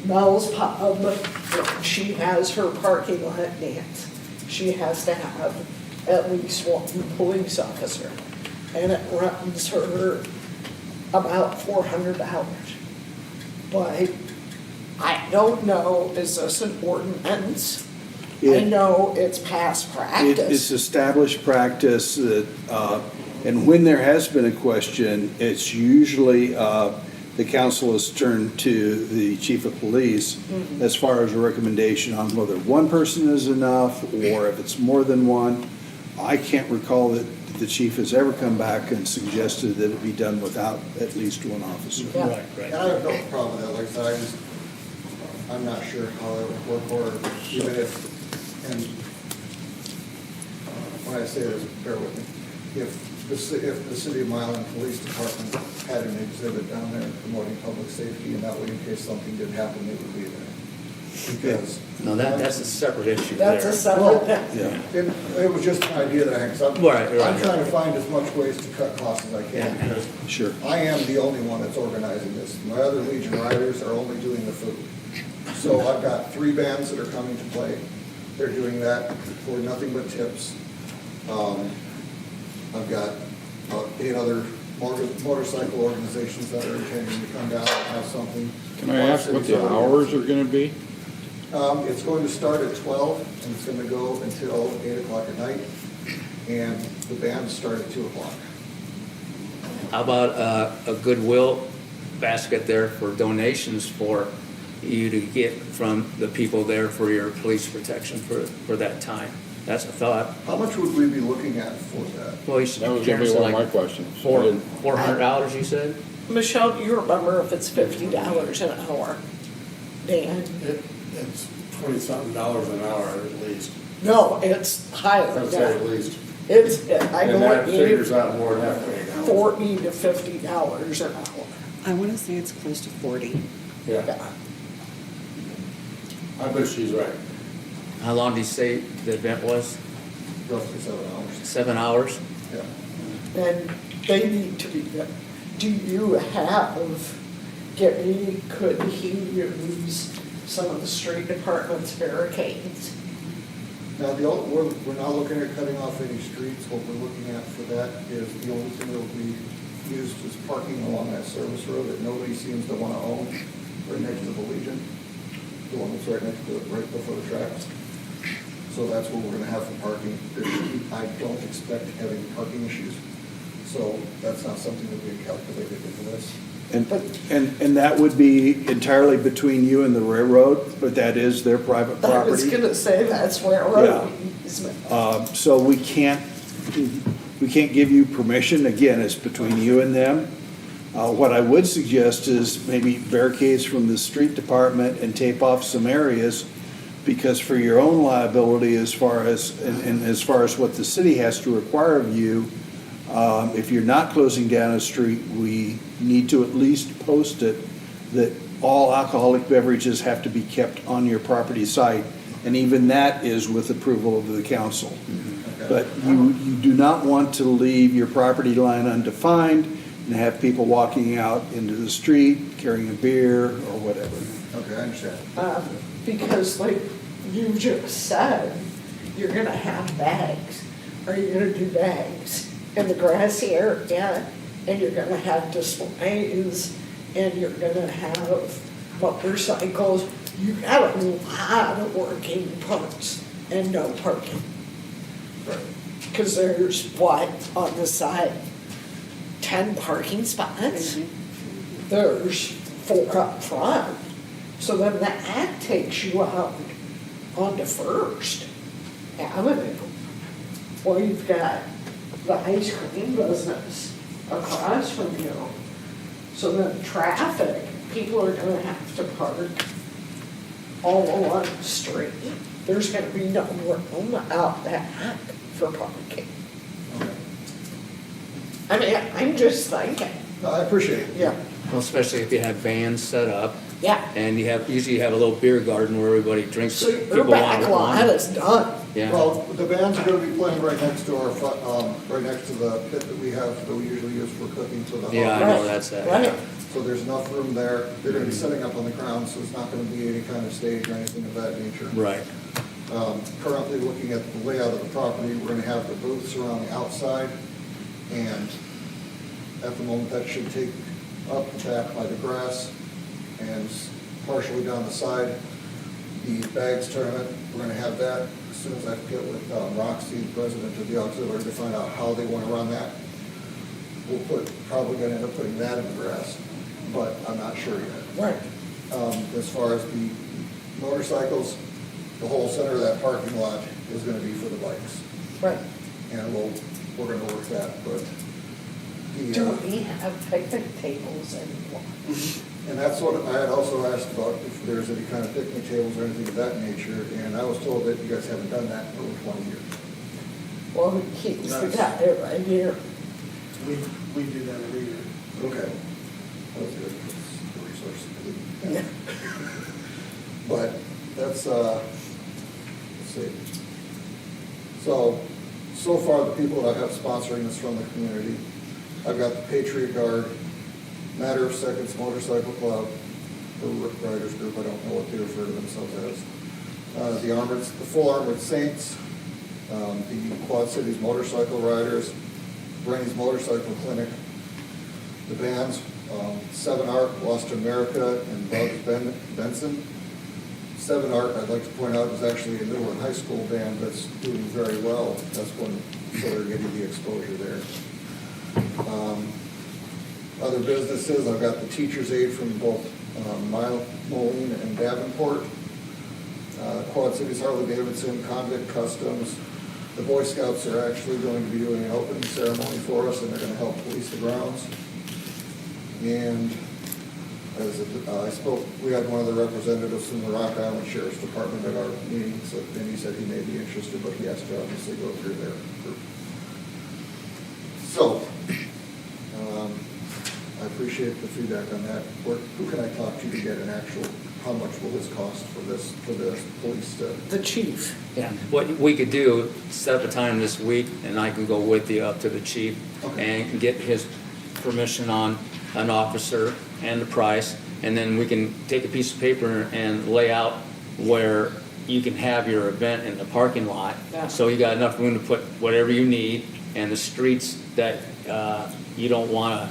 Speaker 12: Mel's Pub, when she has her parking lot dance, she has to have at least one police officer, and it runs her about $400. But I don't know, is this an ordinance? I know it's past practice.
Speaker 6: It's established practice that, and when there has been a question, it's usually the council has turned to the chief of police as far as a recommendation on whether one person is enough or if it's more than one. I can't recall that the chief has ever come back and suggested that it be done without at least one officer.
Speaker 12: Yeah.
Speaker 1: Right,
Speaker 11: And
Speaker 1: right.
Speaker 11: I have no problem with that, like I said, I'm not sure how that would work, or even if, and when I say this, bear with me, if the city of Milan Police Department had an exhibit down there promoting public safety, and that way in case something did happen, it would be there. Because.
Speaker 1: No, that's a separate issue there.
Speaker 12: That's a separate,
Speaker 6: Yeah,
Speaker 11: It was just an idea that I had, 'cause
Speaker 1: Right,
Speaker 11: I'm
Speaker 1: right.
Speaker 11: trying to find as much ways to cut costs as I can,
Speaker 1: Yeah.
Speaker 11: because
Speaker 6: sure.
Speaker 11: I am the only one that's organizing this. My other Legion riders are only doing the food. So I've got 3 bands that are coming to play. They're doing that for nothing but tips. I've got 8 other motorcycle organizations that are intending to come down and have something.
Speaker 7: Can I ask what the hours are gonna be?
Speaker 11: It's going to start at 12, and it's gonna go until 8 o'clock at night, and the bands start at 2 o'clock.
Speaker 1: How about a Goodwill basket there for donations for you to get from the people there for your police protection for that time? That's a thought.
Speaker 11: How much would we be looking at for that?
Speaker 1: Well, you should.
Speaker 7: That was gonna be one of my questions.
Speaker 1: $400, you said?
Speaker 12: Michelle, do you remember if it's $50 an hour? Dan?
Speaker 3: It's $20-something an hour at least.
Speaker 12: No, it's higher
Speaker 3: I'd
Speaker 12: than
Speaker 3: say
Speaker 12: that.
Speaker 3: at least.
Speaker 12: It's, I
Speaker 3: And
Speaker 12: know
Speaker 3: that
Speaker 12: it
Speaker 3: figures
Speaker 12: is
Speaker 3: out more than halfway now.
Speaker 12: $40 to $50 an hour.
Speaker 2: I want to say it's close to 40.
Speaker 3: Yeah,
Speaker 12: Yeah.
Speaker 3: I bet she's right.
Speaker 1: How long did you say the event was?
Speaker 11: Roughly 7 hours.
Speaker 1: 7 hours?
Speaker 11: Yeah.
Speaker 12: And they need to be, do you have, could he use some of the street department's barricades?
Speaker 11: Now, we're not looking at cutting off any streets. What we're looking at for that is the only thing that will be used is parking along that service road that nobody seems to want to own, right next to the Legion, the one that's right next to, right before the tracks. So that's what we're gonna have for parking. I don't expect having parking issues, so that's not something that we calculated into this.
Speaker 6: And that would be entirely between you and the railroad, but that is their private
Speaker 12: I was
Speaker 6: property.
Speaker 12: gonna say that's where
Speaker 6: Yeah.
Speaker 12: easement.
Speaker 6: So we can't give you permission, again, it's between you and them. What I would suggest is maybe barricades from the street department and tape off some areas, because for your own liability as far as, and as far as what the city has to require of you, if you're not closing down a street, we need to at least post it that all alcoholic beverages have to be kept on your property site, and even that is with approval of the council. But you do not want to leave your property line undefined and have people walking out into the street carrying a beer or whatever.
Speaker 11: Okay, I understand.
Speaker 12: Because like you just said, you're gonna have bags. Are you gonna do bags in the grassy area? And you're gonna have displays, and you're gonna have motorcycles. You got a lot of working parts and no parking. Because there's what, on the side, 10 parking spots? There's 4 up front. So then that takes you out onto First Avenue, where you've got the ice cream business across from you. So then traffic, people are gonna have to park all along the street. There's gonna be no room out back for parking. I mean, I'm just thinking,
Speaker 11: No, I appreciate it.
Speaker 12: yeah,
Speaker 1: Well, especially if you have vans set up,
Speaker 12: yeah.
Speaker 1: and usually you have a little beer garden where everybody drinks.
Speaker 12: So your
Speaker 1: people
Speaker 12: back
Speaker 1: want
Speaker 12: lot
Speaker 1: wine.
Speaker 12: is done.
Speaker 1: Yeah.
Speaker 11: Well, the bands are gonna be playing right next to our, right next to the pit that we have, that we usually use for cooking for the.
Speaker 1: Yeah, I know
Speaker 12: Right,
Speaker 1: that's that.
Speaker 12: right.
Speaker 11: So there's enough room there. They're gonna be setting up on the ground, so it's not gonna be any kind of stage or anything of that nature.
Speaker 1: Right.
Speaker 11: Currently, looking at the layout of the property, we're gonna have the booths around the outside, and at the moment, that should take up the back by the grass and partially down the side. The bags tournament, we're gonna have that as soon as I get with Roxy, the president of the auxiliary, to find out how they wanna run that. Probably gonna end up putting that in the grass. but I'm not sure yet.
Speaker 12: Right.
Speaker 11: As far as the motorcycles, the whole center of that parking lot is gonna be for the bikes.
Speaker 12: Right.
Speaker 11: And we're gonna work that, but the,
Speaker 12: Do we have picnic tables anymore?
Speaker 11: and that's what I had also asked about, if there's any kind of picnic tables or anything of that nature, and I was told that you guys haven't done that in over 20 years.
Speaker 12: Well, he's got it right here.
Speaker 9: We do that every year.
Speaker 11: Okay. That was good. It's a resource.
Speaker 12: Yeah.
Speaker 11: But that's, let's see. So far, the people that I have sponsoring this from the community, I've got the Patriot Guard, Matter of Seconds Motorcycle Club, or Riders Group, I don't know what they refer to themselves as. The Full Armored Saints, the Quad Cities Motorcycle Riders, Brains Motorcycle Clinic, the bands, 7 Art, Lost America, and Bugs Benson. 7 Art, I'd like to point out, is actually a middle and high school band that's doing very well. That's when, so they're getting the exposure there. Other businesses, I've got the Teacher's Aid from both Moline and Davenport. Quad Cities Harley Davidson, Convict Customs. The Boy Scouts are actually going to be doing an opening ceremony for us, and they're going to help police the grounds. And I spoke, we had one of the representatives from the Rock Island Sheriff's Department at our meeting, and he said he may be interested, but he has to obviously go through their group. So, I appreciate the feedback on that. Who can I talk to get an actual, how much will this cost for the police to?
Speaker 12: The chief.
Speaker 1: Yeah, what we could do, set up a time this week, and I can go with you up to the chief and get his permission on an officer and the price, and then we can take a piece of paper and lay out where you can have your event in the parking lot.
Speaker 12: Yeah.
Speaker 1: So you got enough room to put whatever you need, and the streets that you don't want to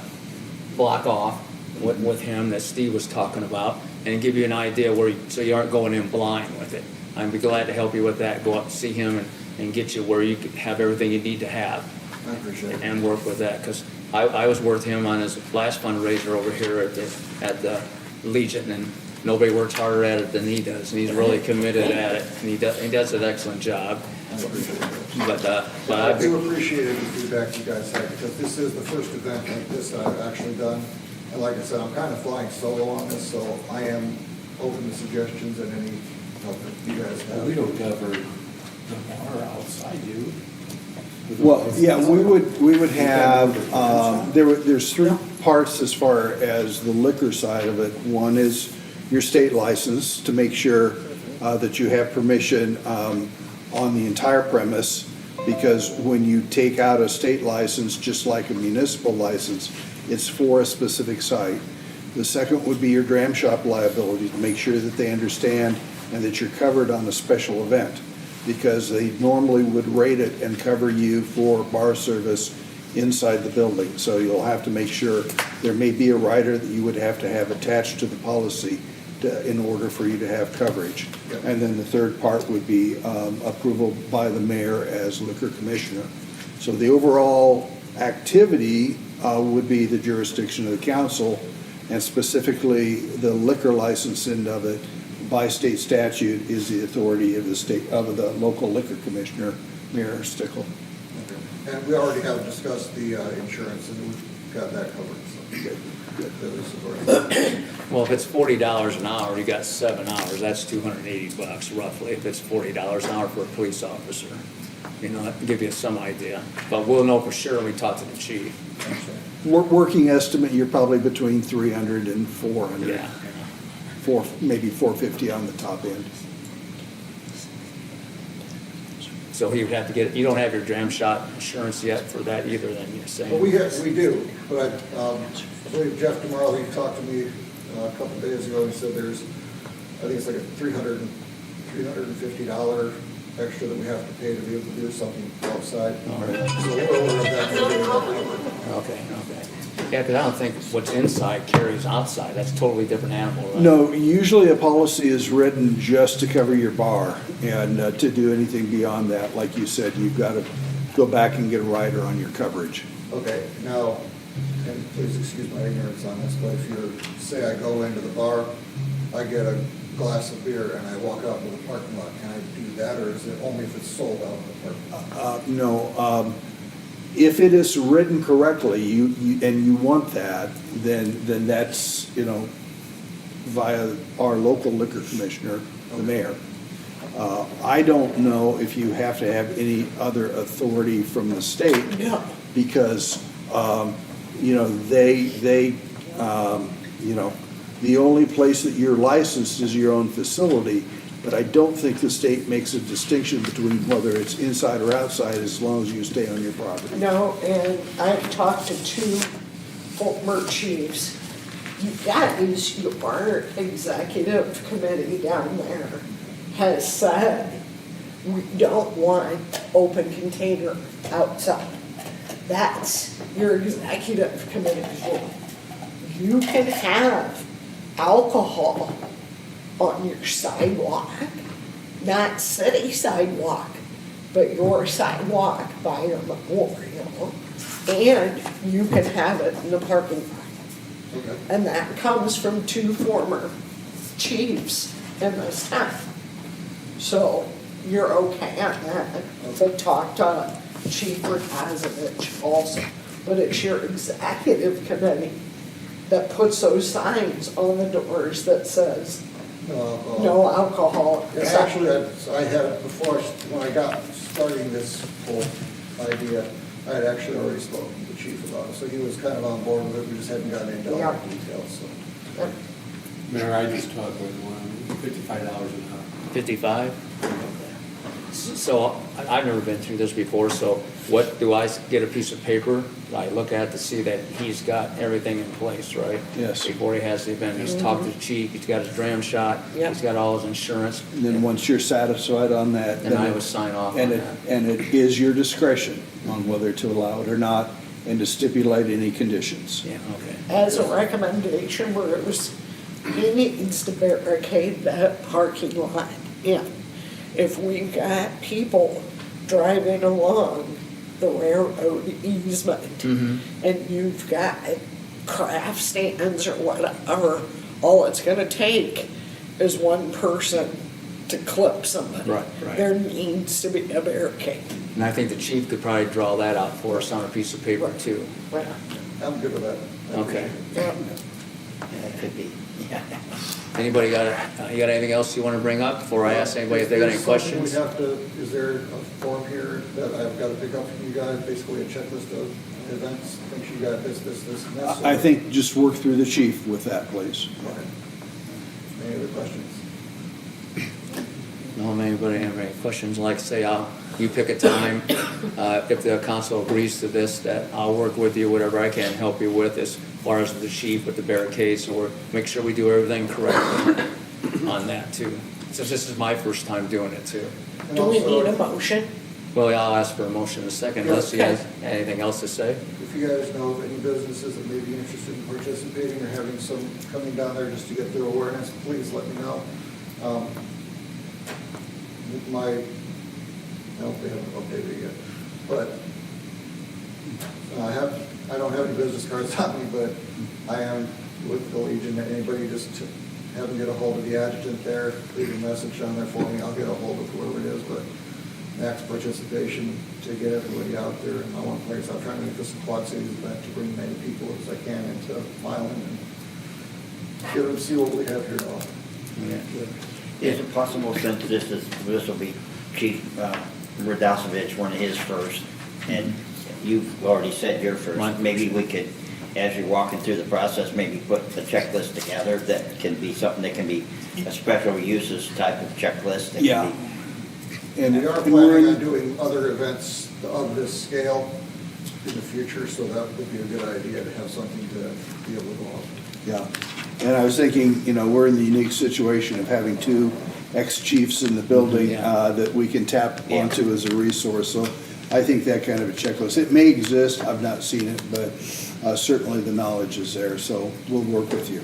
Speaker 1: block off with him that Steve was talking about, and give you an idea where, so you aren't going in blind with it. I'd be glad to help you with that, go up and see him and get you where you can have everything you need to have.
Speaker 11: I appreciate it.
Speaker 1: And work with that, because I was with him on his last fundraiser over here at the Legion, and nobody works harder at it than he does, and he's really committed at it, and he does an excellent job.
Speaker 11: I appreciate it.
Speaker 1: But
Speaker 11: I do appreciate the feedback you guys have, because this is the first event like this that I've actually done. And like I said, I'm kind of flying solo on this, so I am open to suggestions and any help that you guys have.
Speaker 5: We don't cover the bar outside, do we?
Speaker 6: Well, yeah, we would have, there's 3 parts as far as the liquor side of it. One is your state license to make sure that you have permission on the entire premise, because when you take out a state license, just like a municipal license, it's for a specific site. The second would be your dram shop liability, to make sure that they understand and that you're covered on a special event, because they normally would rate it and cover you for bar service inside the building. So you'll have to make sure there may be a rider that you would have to have attached to the policy in order for you to have coverage.
Speaker 11: Yep.
Speaker 6: And then the third part would be approval by the mayor as liquor commissioner. So the overall activity would be the jurisdiction of the council, and specifically the liquor license end of it by state statute is the authority of the local liquor commissioner, Mayor Stickle.
Speaker 11: Okay. And we already have discussed the insurance, and we've got that covered, so. Good. This is already-
Speaker 1: well, if it's $40 an hour, you got 7 hours, that's $280 roughly, if it's $40 an hour for a police officer. You know, that can give you some idea, but we'll know for sure when we talk to the chief.
Speaker 6: Working estimate, you're probably between 300 and 400.
Speaker 1: Yeah.
Speaker 6: Maybe 450 on the top end.
Speaker 1: So he would have to get, you don't have your dram shot insurance yet for that either, then you're saying?
Speaker 11: Well, we do, but I believe Jeff tomorrow, he talked to me a couple of days ago, and he said there's, I think it's like a $350 extra that we have to pay to be able to do something outside.
Speaker 1: All right.
Speaker 11: So we're aware of that, we're getting that covered.
Speaker 1: Okay. Yeah, because I don't think what's inside carries outside, that's a totally different animal, right?
Speaker 6: No, usually a policy is written just to cover your bar, and to do anything beyond that, like you said, you've got to go back and get a rider on your coverage.
Speaker 11: Okay, now, and please excuse my ignorance on this, but if you're, say I go into the bar, I get a glass of beer and I walk out to the parking lot, can I do that, or is it only if it's sold out in the parking lot?
Speaker 6: No, if it is written correctly, and you want that, then that's, via our local liquor commissioner, the mayor. I don't know if you have to have any other authority from the state.
Speaker 12: No.
Speaker 6: Because, the only place that you're licensed is your own facility, but I don't think the state makes a distinction between whether it's inside or outside as long as you stay on your property.
Speaker 12: No, and I've talked to 2 former chiefs. You guys, your executive committee down there has said, we don't want open container outside. That's your executive committee's rule. You can have alcohol on your sidewalk, not city sidewalk, but your sidewalk by your memorial, and you can have it in the parking lot.
Speaker 11: Okay.
Speaker 12: And that comes from 2 former chiefs in this town. So you're okay on that. So talk to Chief Rukazovich also, but it's your executive committee that puts those signs on the doors that says no alcohol.
Speaker 11: Actually, I had, before, when I got starting this whole idea, I had actually already spoken to the chief about it, so he was kind of on board with it, we just hadn't gotten into all the details, so.
Speaker 3: Mayor, I just talked with one, $55 an hour.
Speaker 1: 55? So I've never been through this before, so what, do I get a piece of paper I look at to see that he's got everything in place, right?
Speaker 6: Yes.
Speaker 1: Before he has the event, he's talked to the chief, he's got his dram shot,
Speaker 12: Yep.
Speaker 1: he's got all his insurance,
Speaker 6: And then once you're satisfied on that.
Speaker 1: and
Speaker 6: then
Speaker 1: I
Speaker 6: it-
Speaker 1: would sign off on
Speaker 6: And
Speaker 1: that.
Speaker 6: it is your discretion on whether to allow it or not, and to stipulate any conditions.
Speaker 1: Yeah, okay.
Speaker 12: As a recommendation, Bruce, he needs to barricade that parking lot in. If we've got people driving along the railroad easement, and you've got craft stands or whatever, all it's gonna take is one person to clip somebody.
Speaker 1: Right, right.
Speaker 12: There needs to be a barricade.
Speaker 1: And I think the chief could probably draw that out for us on a piece of paper too.
Speaker 12: Well,
Speaker 11: I'm good with that.
Speaker 1: Okay.
Speaker 12: yeah.
Speaker 4: Yeah, it could be, yeah.
Speaker 1: Anybody you got anything else you want to bring up before I ask anybody if they got any
Speaker 11: Is there something
Speaker 1: questions?
Speaker 11: we have to, is there a form here that I've got to pick up from you guys, basically a checklist of events, things you got this, and this?
Speaker 6: I think just work through the chief with that, please.
Speaker 11: Okay. Any other questions?
Speaker 1: No, anybody have any questions? Like I say, you pick a time. If the council agrees to this, that I'll work with you, whatever I can help you with as far as the chief with the barricades, or make sure we do everything correctly on that too. Since this is my first time doing it too.
Speaker 11: And
Speaker 12: Do we
Speaker 11: also,
Speaker 12: need a motion?
Speaker 1: Well, yeah, I'll ask for a motion in a second, unless you guys, anything else to say?
Speaker 11: If you guys know of any businesses that may be interested in participating or having some coming down there just to get their awareness, please let me know. I hope they haven't updated yet, but I don't have any business cards on me, but I am with the Legion. Anybody just have them get a hold of the adjutant there, leave a message on there for me, I'll get a hold of whoever it is, but max participation to get everybody out there. And I want, like I said, I'm trying to make this a Quad Cities event to bring many people as I can into Milan and get them to see what we have here all.
Speaker 4: Is it possible, since this will be Chief Radosevich, one of his first, and you've already said your first,
Speaker 1: Right.
Speaker 4: maybe we could, as you're walking through the process, maybe put a checklist together that can be something that can be a special uses type of checklist. that can
Speaker 6: Yeah.
Speaker 4: be-
Speaker 6: And
Speaker 11: We are
Speaker 6: and we're
Speaker 11: planning on
Speaker 6: in-
Speaker 11: doing other events of this scale in the future, so that would be a good idea to have something to be able to go off.
Speaker 6: Yeah, and I was thinking, we're in the unique situation of having 2 ex-chiefs in the building
Speaker 1: Yeah.
Speaker 6: that we can tap
Speaker 4: Yeah.
Speaker 6: onto as a resource, so I think that kind of a checklist, it may exist, I've not seen it, but certainly the knowledge is there, so we'll work with you.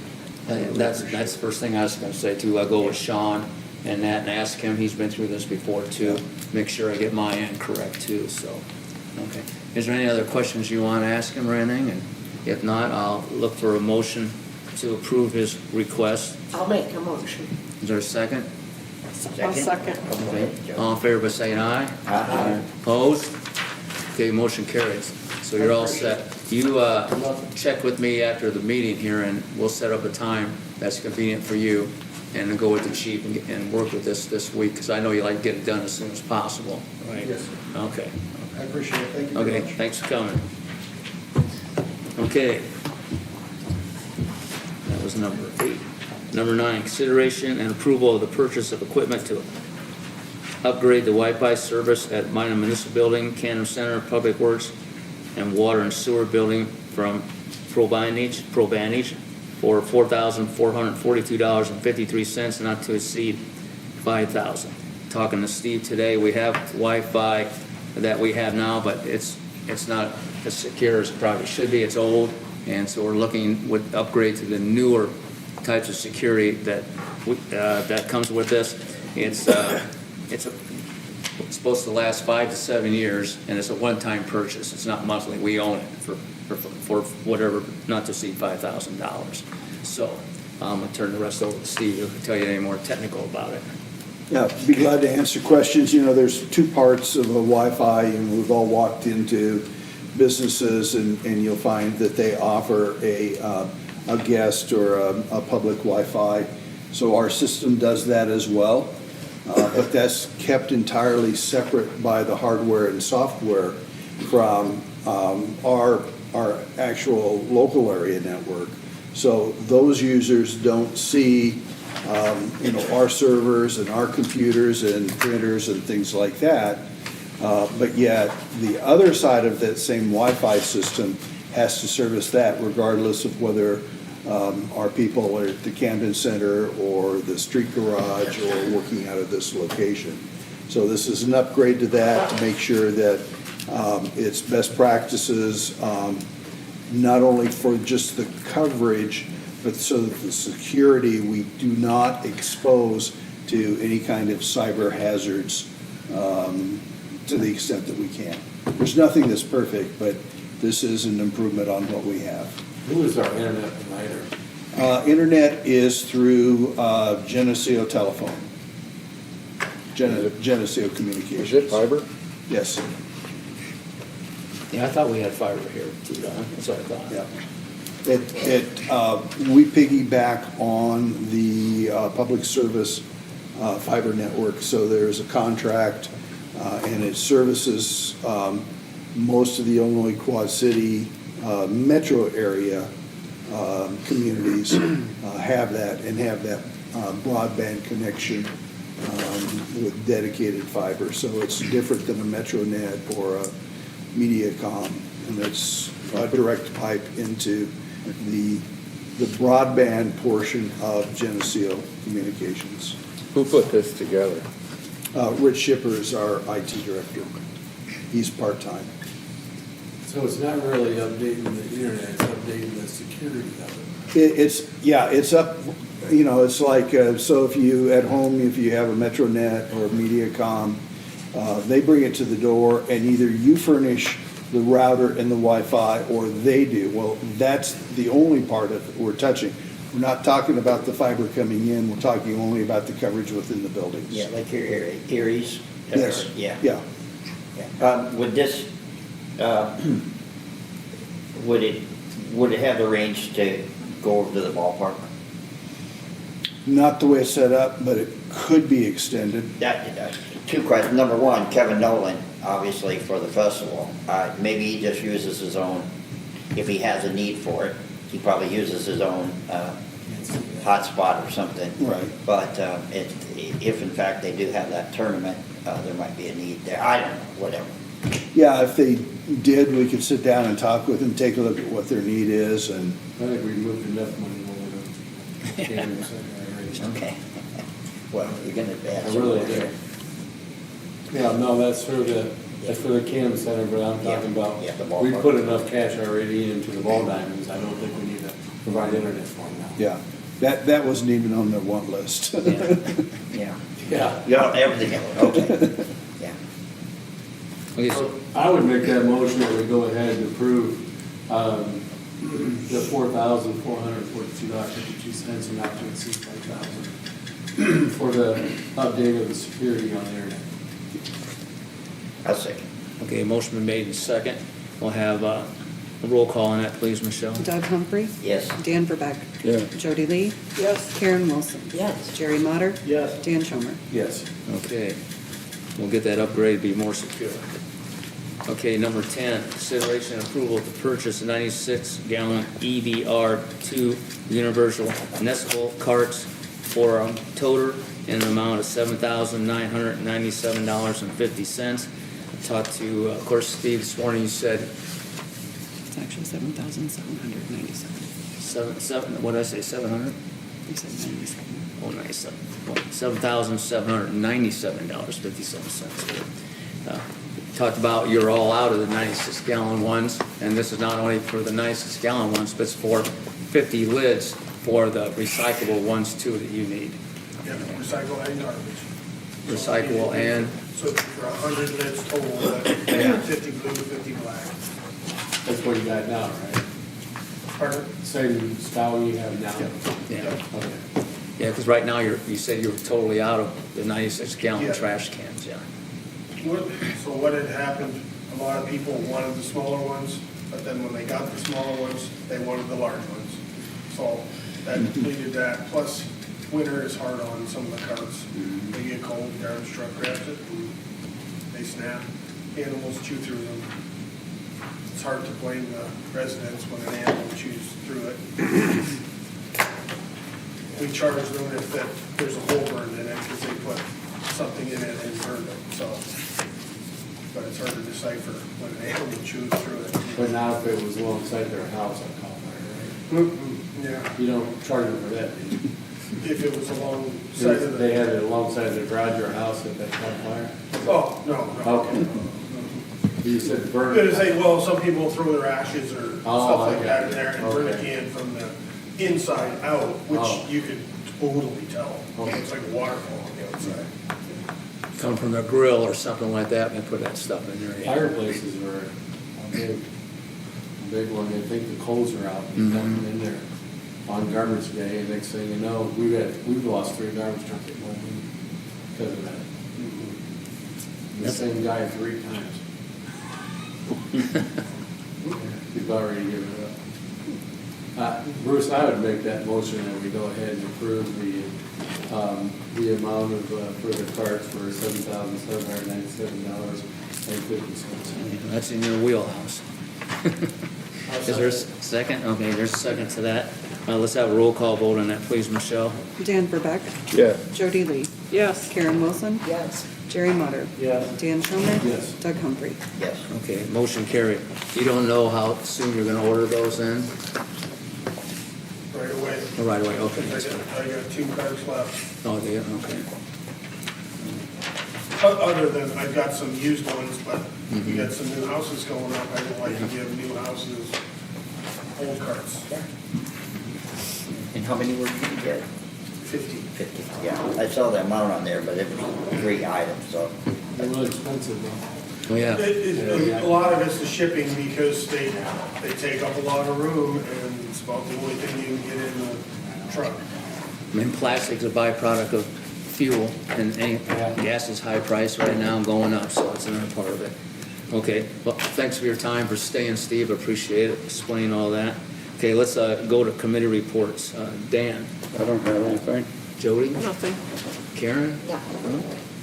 Speaker 1: That's the first thing I was gonna say too. I'll go with Sean and that and ask him, he's been through this before too. Make sure I get my end correct too, so, okay. Is there any other questions you wanna ask him or anything? And If not, I'll look for a motion to approve his request.
Speaker 12: I'll make a motion.
Speaker 1: Is there a second?
Speaker 12: I'll second.
Speaker 1: Okay, all in favor by saying aye?
Speaker 4: Aye.
Speaker 1: Opposed? Okay, motion carries. So you're all set. You, check with me after the meeting here and we'll set up a time that's convenient for you and then go with the chief and work with this week, because I know you like to get it done as soon as possible, right?
Speaker 11: Yes, sir.
Speaker 1: Okay,
Speaker 11: I appreciate it, thank you very
Speaker 1: okay,
Speaker 11: much.
Speaker 1: thanks for coming. Okay. That was number 8. Number 9, consideration and approval of the purchase of equipment to upgrade the Wi-Fi service at Milan Municipal Building, Cannon Center, Public Works, and Water and Sewer Building from Provantage for $4,442.53, not to exceed $5,000. Talking to Steve today, we have Wi-Fi that we have now, but it's not as secure as it probably should be. It's old, and so we're looking with upgrade to the newer types of security that comes with this. It's supposed to last 5 to 7 years, and it's a one-time purchase. It's not monthly. We own it for whatever, not to exceed $5,000. So I'm gonna turn the rest over to Steve to tell you any more technical about it.
Speaker 6: Yeah, be glad to answer questions. You know, there's 2 parts of a Wi-Fi, and we've all walked into businesses and you'll find that they offer a guest or a public Wi-Fi. So our system does that as well, but that's kept entirely separate by the hardware and software from our actual local area network. So those users don't see our servers and our computers and printers and things like that. But yet, the other side of that same Wi-Fi system has to service that regardless of whether our people are at the Camden Center or the street garage or working out of this location. So this is an upgrade to that to make sure that it's best practices, not only for just the coverage, but so that the security, we do not expose to any kind of cyber hazards to the extent that we can. There's nothing that's perfect, but this is an improvement on what we have.
Speaker 3: Who is our internet provider?
Speaker 6: Internet is through Geneseo Telephone. Geneseo Communications.
Speaker 7: Is it fiber?
Speaker 6: Yes,
Speaker 1: Yeah, I thought we had fiber here too, Don. That's what I thought.
Speaker 6: yeah. We piggyback on the public service fiber network, so there's a contract, and it services most of the Illinois Quad City metro area communities have that broadband connection with dedicated fiber. So it's different than a MetroNet or a MediaCom, and it's a direct pipe into the broadband portion of Geneseo Communications.
Speaker 7: Who put this together?
Speaker 6: Rich Shipper is our IT director. He's part-time.
Speaker 3: So it's not really updating the internet, it's updating the security of it.
Speaker 6: It's up, it's like, so if you, at home, if you have a MetroNet or a MediaCom, they bring it to the door and either you furnish the router and the Wi-Fi or they do. Well, that's the only part of it we're touching. We're not talking about the fiber coming in, we're talking only about the coverage within the buildings.
Speaker 4: Yeah, like your Eries.
Speaker 6: Yes,
Speaker 4: Yeah.
Speaker 6: yeah.
Speaker 4: Would this, would it have the range to go over to the ballpark?
Speaker 6: Not the way it's set up, but it could be extended.
Speaker 4: 2 questions. Number 1, Kevin Nolan, obviously for the festival, maybe he just uses his own, if he has a need for it, he probably uses his own hotspot or something.
Speaker 6: Right.
Speaker 4: But if in fact they do have that tournament, there might be a need there. I don't know, whatever.
Speaker 6: Yeah, if they did, we could sit down and talk with them, take a look at what their need is, and
Speaker 3: I think we moved enough money over to Camden Center already.
Speaker 4: Okay. Well, you're gonna add
Speaker 3: I
Speaker 4: some
Speaker 3: really
Speaker 4: more
Speaker 3: do.
Speaker 4: there.
Speaker 3: Yeah, no, that's for the Camden Center, but I'm talking about,
Speaker 4: Yeah, the
Speaker 3: we
Speaker 4: ballpark.
Speaker 3: put enough cash already into the ball diamonds, I don't think we need to provide internet for them now.
Speaker 6: yeah, that wasn't even on their want list.
Speaker 4: Yeah.
Speaker 3: Yeah.
Speaker 4: Yeah, everything else, okay. Yeah.
Speaker 1: Okay, so
Speaker 3: I would make that motion that we go ahead and approve the $4,442.52 and not to exceed $5,000 for the update of the security on the internet.
Speaker 4: I'll second.
Speaker 1: Okay, motion been made and second. We'll have a roll call on that, please, Michelle.
Speaker 2: Doug Humphrey.
Speaker 4: Yes.
Speaker 2: Dan Verbeck.
Speaker 7: Yeah.
Speaker 2: Jody Lee. Yes. Karen Wilson.
Speaker 12: Yes.
Speaker 2: Jerry Motter.
Speaker 3: Yes.
Speaker 2: Dan Schomer.
Speaker 3: Yes.
Speaker 1: Okay, we'll get that upgrade, be more secure. Okay, number 10, consideration and approval to purchase 96-gallon EVR2 universal municipal carts for a toter in an amount of $7,997.50. Talked to, of course, Steve this morning, you said
Speaker 2: It's actually 7,797.
Speaker 1: what did I say, 700?
Speaker 2: You said 97.
Speaker 1: Oh, 97, $7,797.57. Talked about you're all out of the 96-gallon ones, and this is not only for the 96-gallon ones, but it's for 50 lids for the recyclable ones too that you need.
Speaker 9: Yeah, recycle and garbage.
Speaker 1: Recyclable and,
Speaker 9: So for 100 lids total, but 50 blue, 50 black.
Speaker 3: That's what you got now, right?
Speaker 9: Pardon?
Speaker 3: Same style you have now?
Speaker 1: yeah,
Speaker 3: Okay.
Speaker 1: yeah, because right now you said you're totally out of the 96-gallon
Speaker 9: Yeah.
Speaker 1: trash cans, yeah.
Speaker 9: So what had happened, a lot of people wanted the smaller ones, but then when they got the smaller ones, they wanted the large ones. So that depleted that, plus winter is hard on some of the carts. They get cold, the garbage truck grabs it, and they snap, animals chew through them. It's hard to blame the residents when an animal chews through it. We charge them if there's a hole burned in it, because they put something in it and burned it, so. But it's hard to decipher when an animal chews through it.
Speaker 3: But now if it was alongside their house, I'd call fire, right?
Speaker 9: Yeah,
Speaker 3: You don't charge them for that, do you?
Speaker 9: if it was alongside of
Speaker 3: They
Speaker 9: the,
Speaker 3: had it alongside their garage or house that they caught fire?
Speaker 9: oh, no.
Speaker 3: Okay. You said burn.
Speaker 9: Gonna say, well, some people throw their ashes or
Speaker 3: Oh,
Speaker 9: stuff
Speaker 3: I
Speaker 9: like that in
Speaker 3: got
Speaker 9: there
Speaker 3: it.
Speaker 9: and burn the
Speaker 3: Okay.
Speaker 9: can from the inside out,
Speaker 3: Oh.
Speaker 9: which you could totally tell.
Speaker 3: Okay.
Speaker 9: It's like a waterfall on the outside.
Speaker 1: Come from the grill or something like that, and put that stuff in there. yeah.
Speaker 3: Fireplaces were a big one. They think the coals are out and dumping in there on garbage day. And next thing you know, we've lost 3 garbage trucks at one week because of that. The same guy 3 times. He's already given it up. Bruce, I would make that motion that we go ahead and approve the amount of, for the carts for $7,797.50.
Speaker 1: That's in your wheelhouse. Is there a second? Okay, there's a second to that. Let's have a roll call vote on that, please, Michelle.
Speaker 2: Dan Verbeck.
Speaker 7: Yeah.
Speaker 2: Jody Lee. Yes. Karen Wilson.
Speaker 12: Yes.
Speaker 2: Jerry Motter.
Speaker 3: Yes.
Speaker 2: Dan Schomer.
Speaker 3: Yes.
Speaker 2: Doug Humphrey.
Speaker 4: Yes.
Speaker 1: Okay, motion carried. You don't know how soon you're gonna order those in?
Speaker 9: Right away.
Speaker 1: Oh, right away, okay.
Speaker 9: I got 2 carts left.
Speaker 1: Oh, they, okay.
Speaker 9: Other than, I've got some used ones, but we got some new houses going up. I don't like to give new houses old carts.
Speaker 4: And how many were you gonna get?
Speaker 9: 50.
Speaker 4: 50, yeah. I saw the amount on there, but it was 3 items, so.
Speaker 3: They're really expensive though.
Speaker 1: Oh, yeah.
Speaker 9: A lot of it's the shipping because they take up a lot of room and it's about the only thing you can get in the truck.
Speaker 1: I mean, plastic's a byproduct of fuel, and gas is high price right now, going up, so it's another part of it. Okay, well, thanks for your time, for staying, Steve, appreciate it, explaining all that. Okay, let's go to committee reports. Dan?
Speaker 7: I don't have anything.
Speaker 1: Jody?
Speaker 2: Nothing.
Speaker 1: Karen?
Speaker 12: No.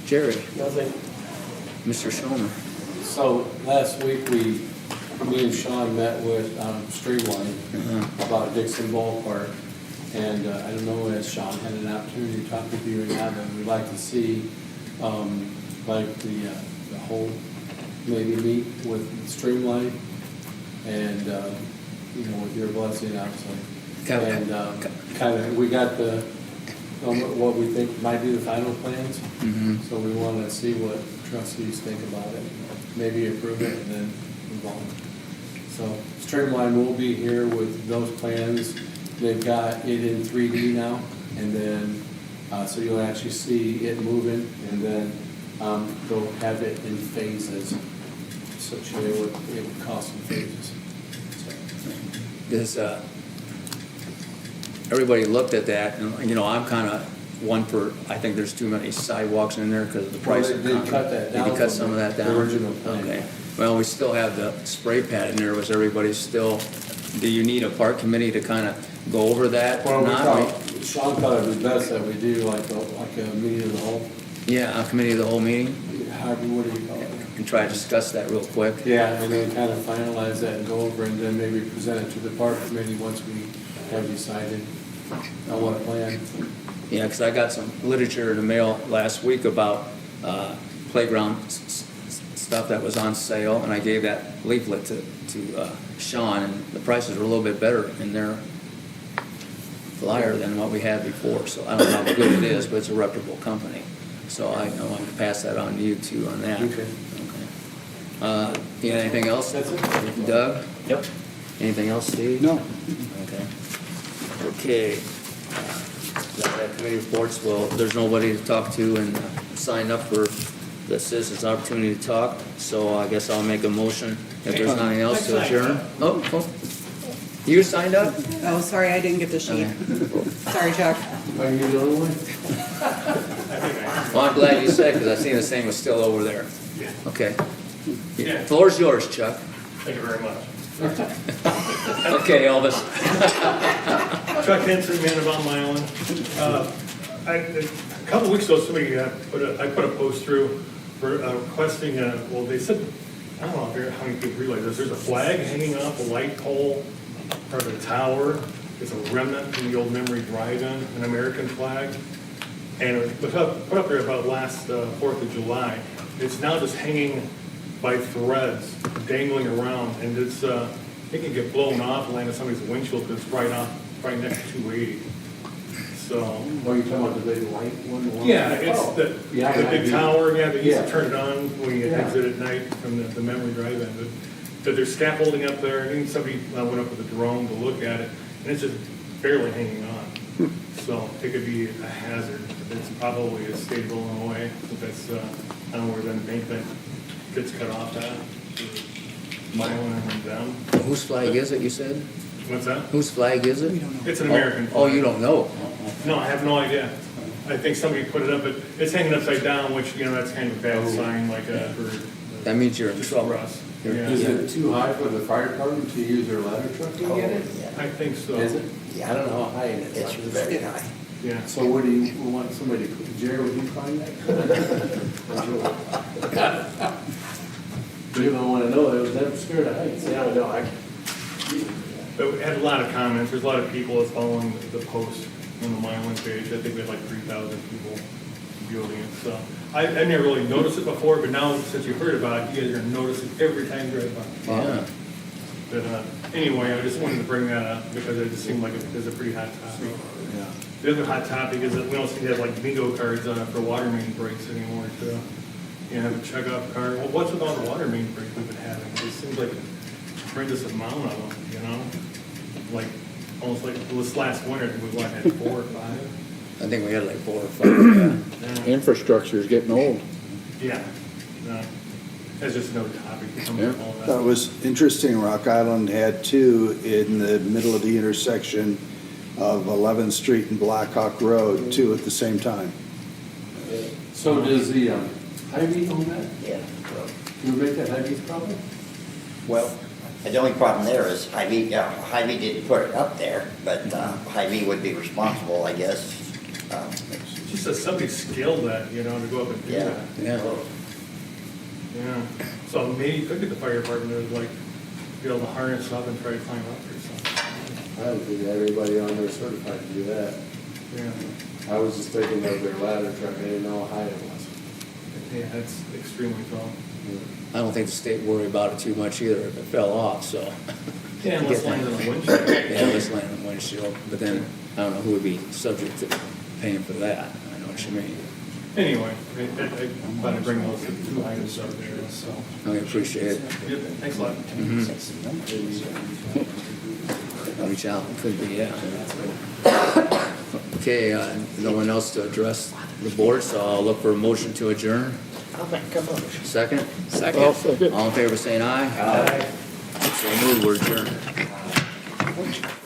Speaker 1: Jerry?
Speaker 3: Nothing.
Speaker 1: Mr. Schomer?
Speaker 3: So last week, me and Sean met with Streamline about Dixon Ballpark. And I don't know if Sean had an opportunity to talk with you or not, but we'd like to see, like the whole, maybe meet with Streamline and, with your blessing, obviously.
Speaker 1: Okay.
Speaker 3: And kind of, we got what we think might be the final plans. So we want to see what trustees think about it, maybe approve it and then move on. So Streamline will be here with those plans. They've got it in 3D now, and then, so you'll actually see it moving, and then they'll have it in phases, so it would cost in phases. So,
Speaker 1: Because, everybody looked at that, and, you know, I'm kinda one for, I think there's too many sidewalks in there because of the price of
Speaker 3: They
Speaker 1: concrete.
Speaker 3: cut that down.
Speaker 1: Did you cut some of that
Speaker 3: from
Speaker 1: down?
Speaker 3: The original plan.
Speaker 1: Okay. Well, we still have the spray pad in there. Was everybody still, do you need a park committee to kinda go over that?
Speaker 3: Well, we
Speaker 1: Not,
Speaker 3: thought, Sean thought it was best that we do like a meeting of the whole,
Speaker 1: Yeah, a committee of the whole meeting,
Speaker 3: however, what do you call it?
Speaker 1: and try to discuss that real quick.
Speaker 3: Yeah, and then kind of finalize that and go over and then maybe present it to the park committee once we have decided on what plan.
Speaker 1: Yeah, because I got some literature in the mail last week about playground stuff that was on sale, and I gave that leaflet to Sean, and the prices were a little bit better in their flyer than what we had before, so I don't know how good it is, but it's a reputable company. So I want to pass that on to you too on that.
Speaker 3: Okay.
Speaker 1: You got anything else?
Speaker 3: That's it.
Speaker 1: Doug?
Speaker 10: Yep.
Speaker 1: Anything else, Steve?
Speaker 6: No.
Speaker 1: Okay. Okay. That committee reports, well, there's nobody to talk to and sign up for the citizens' opportunity to talk, so I guess I'll make a motion if there's nothing else to adjourn. Oh, you signed up?
Speaker 2: Oh, sorry, I didn't get the sheet. Sorry, Chuck.
Speaker 3: Are you the only one?
Speaker 1: Well, I'm glad you said, because I seen the same was still over there. Okay. Floor's yours, Chuck.
Speaker 8: Thank you very much.
Speaker 1: Okay, Elvis.
Speaker 8: Chuck Henson, Man of Mount Milan. A couple weeks ago, somebody I put a post through for requesting, well, they said, I don't know how many people realize this, there's a flag hanging off a light pole, part of the tower. It's a remnant from the old Memory Drive-In, an American flag. And it was put up there about last 4th of July. It's now just hanging by threads, dangling around, and it can get blown off, land on somebody's windshield, because it's right next to 280. So,
Speaker 3: Are you talking about the big white one?
Speaker 8: yeah, it's
Speaker 3: Oh.
Speaker 8: the
Speaker 3: Yeah,
Speaker 8: big tower, yeah, they used
Speaker 3: Yeah.
Speaker 8: to turn it on when you
Speaker 3: Yeah.
Speaker 8: exit at night from the Memory Drive-In. But there's scaffolding up there, and then somebody went up with a drone to look at it, and it's just barely hanging on. So it could be a hazard. It's probably a state of Illinois, but that's, I don't know where the embankment gets cut off at. Milan and them.
Speaker 1: Whose flag is it, you said?
Speaker 8: What's that?
Speaker 1: Whose flag is it?
Speaker 8: It's an American
Speaker 1: Oh,
Speaker 8: flag.
Speaker 1: you don't know?
Speaker 8: No, I have no idea. I think somebody put it up, but it's hanging upside down, which, you know, that's kind of a bad sign, like, for.
Speaker 1: That means you're in
Speaker 8: just
Speaker 1: trouble.
Speaker 8: for us.
Speaker 3: Is
Speaker 8: Yeah,
Speaker 3: it too high for the fire department to use their ladder truck to get it?
Speaker 8: I think so.
Speaker 3: Is it? I don't know how high it is.
Speaker 4: It's very high.
Speaker 8: Yeah.
Speaker 3: So what do you want somebody, Jerry, would you climb that? You don't want to know, I was never scared of heights. Yeah, no, I.
Speaker 8: But we had a lot of comments, there's a lot of people that's following the post on the Milan page, I think we had like 3,000 people viewing it, so. I never really noticed it before, but now since you heard about it, you guys are gonna notice it every time you drive by.
Speaker 1: Yeah.
Speaker 8: But anyway, I just wanted to bring that up because it just seemed like it's a pretty hot topic.
Speaker 6: Yeah.
Speaker 8: The other hot topic is that we don't seem to have like bingo cards for water main breaks anymore to, you know, have a checkoff card. Well, what's with all the water main breaks we've been having? It seems like a tremendous amount of them, you know? Like, almost like this last winter, we had 4 or 5.
Speaker 1: I think we had like 4 or 5, yeah.
Speaker 8: Yeah.
Speaker 7: Infrastructure is getting old.
Speaker 8: Yeah. No, that's just another topic.
Speaker 7: Yeah.
Speaker 6: That was interesting. Rock Island had 2 in the middle of the intersection of 11th Street and Blackhawk Road, 2 at the same time.
Speaker 3: So does the Hy-Vee own that?
Speaker 4: Yeah.
Speaker 3: Can we make that Hy-Vee's problem?
Speaker 4: Well, the only problem there is Hy-Vee didn't put it up there, but Hy-Vee would be responsible, I guess.
Speaker 8: Just that somebody scaled that, you know, to go up and do
Speaker 4: Yeah.
Speaker 8: that.
Speaker 1: Yeah.
Speaker 8: Yeah. So maybe you could get the fire department to like, be able to harness up and try to climb up or something.
Speaker 3: I don't think everybody on there certified to do that.
Speaker 8: Yeah.
Speaker 3: I was just thinking of their ladder truck, I didn't know how high it was.
Speaker 8: Yeah, that's extremely tall.
Speaker 1: I don't think the state worry about it too much either if it fell off, so.
Speaker 8: Yeah, unless
Speaker 1: Get
Speaker 8: landed
Speaker 1: that.
Speaker 8: on the windshield.
Speaker 1: Yeah, let's land on windshield, but then I don't know who would be subject to paying for that. I know what you mean.
Speaker 8: Anyway, I thought I'd bring those 2 items up there, so.
Speaker 1: I appreciate it.
Speaker 8: Yep, thanks a lot.
Speaker 1: I'll reach out, could be, yeah. Okay, no one else to address the board, so I'll look for a motion to adjourn.
Speaker 12: I'll make a motion.
Speaker 1: Second?
Speaker 7: I'll second.
Speaker 1: All in favor saying aye? Aye. So moved, we're adjourned.
Speaker 12: sandwich.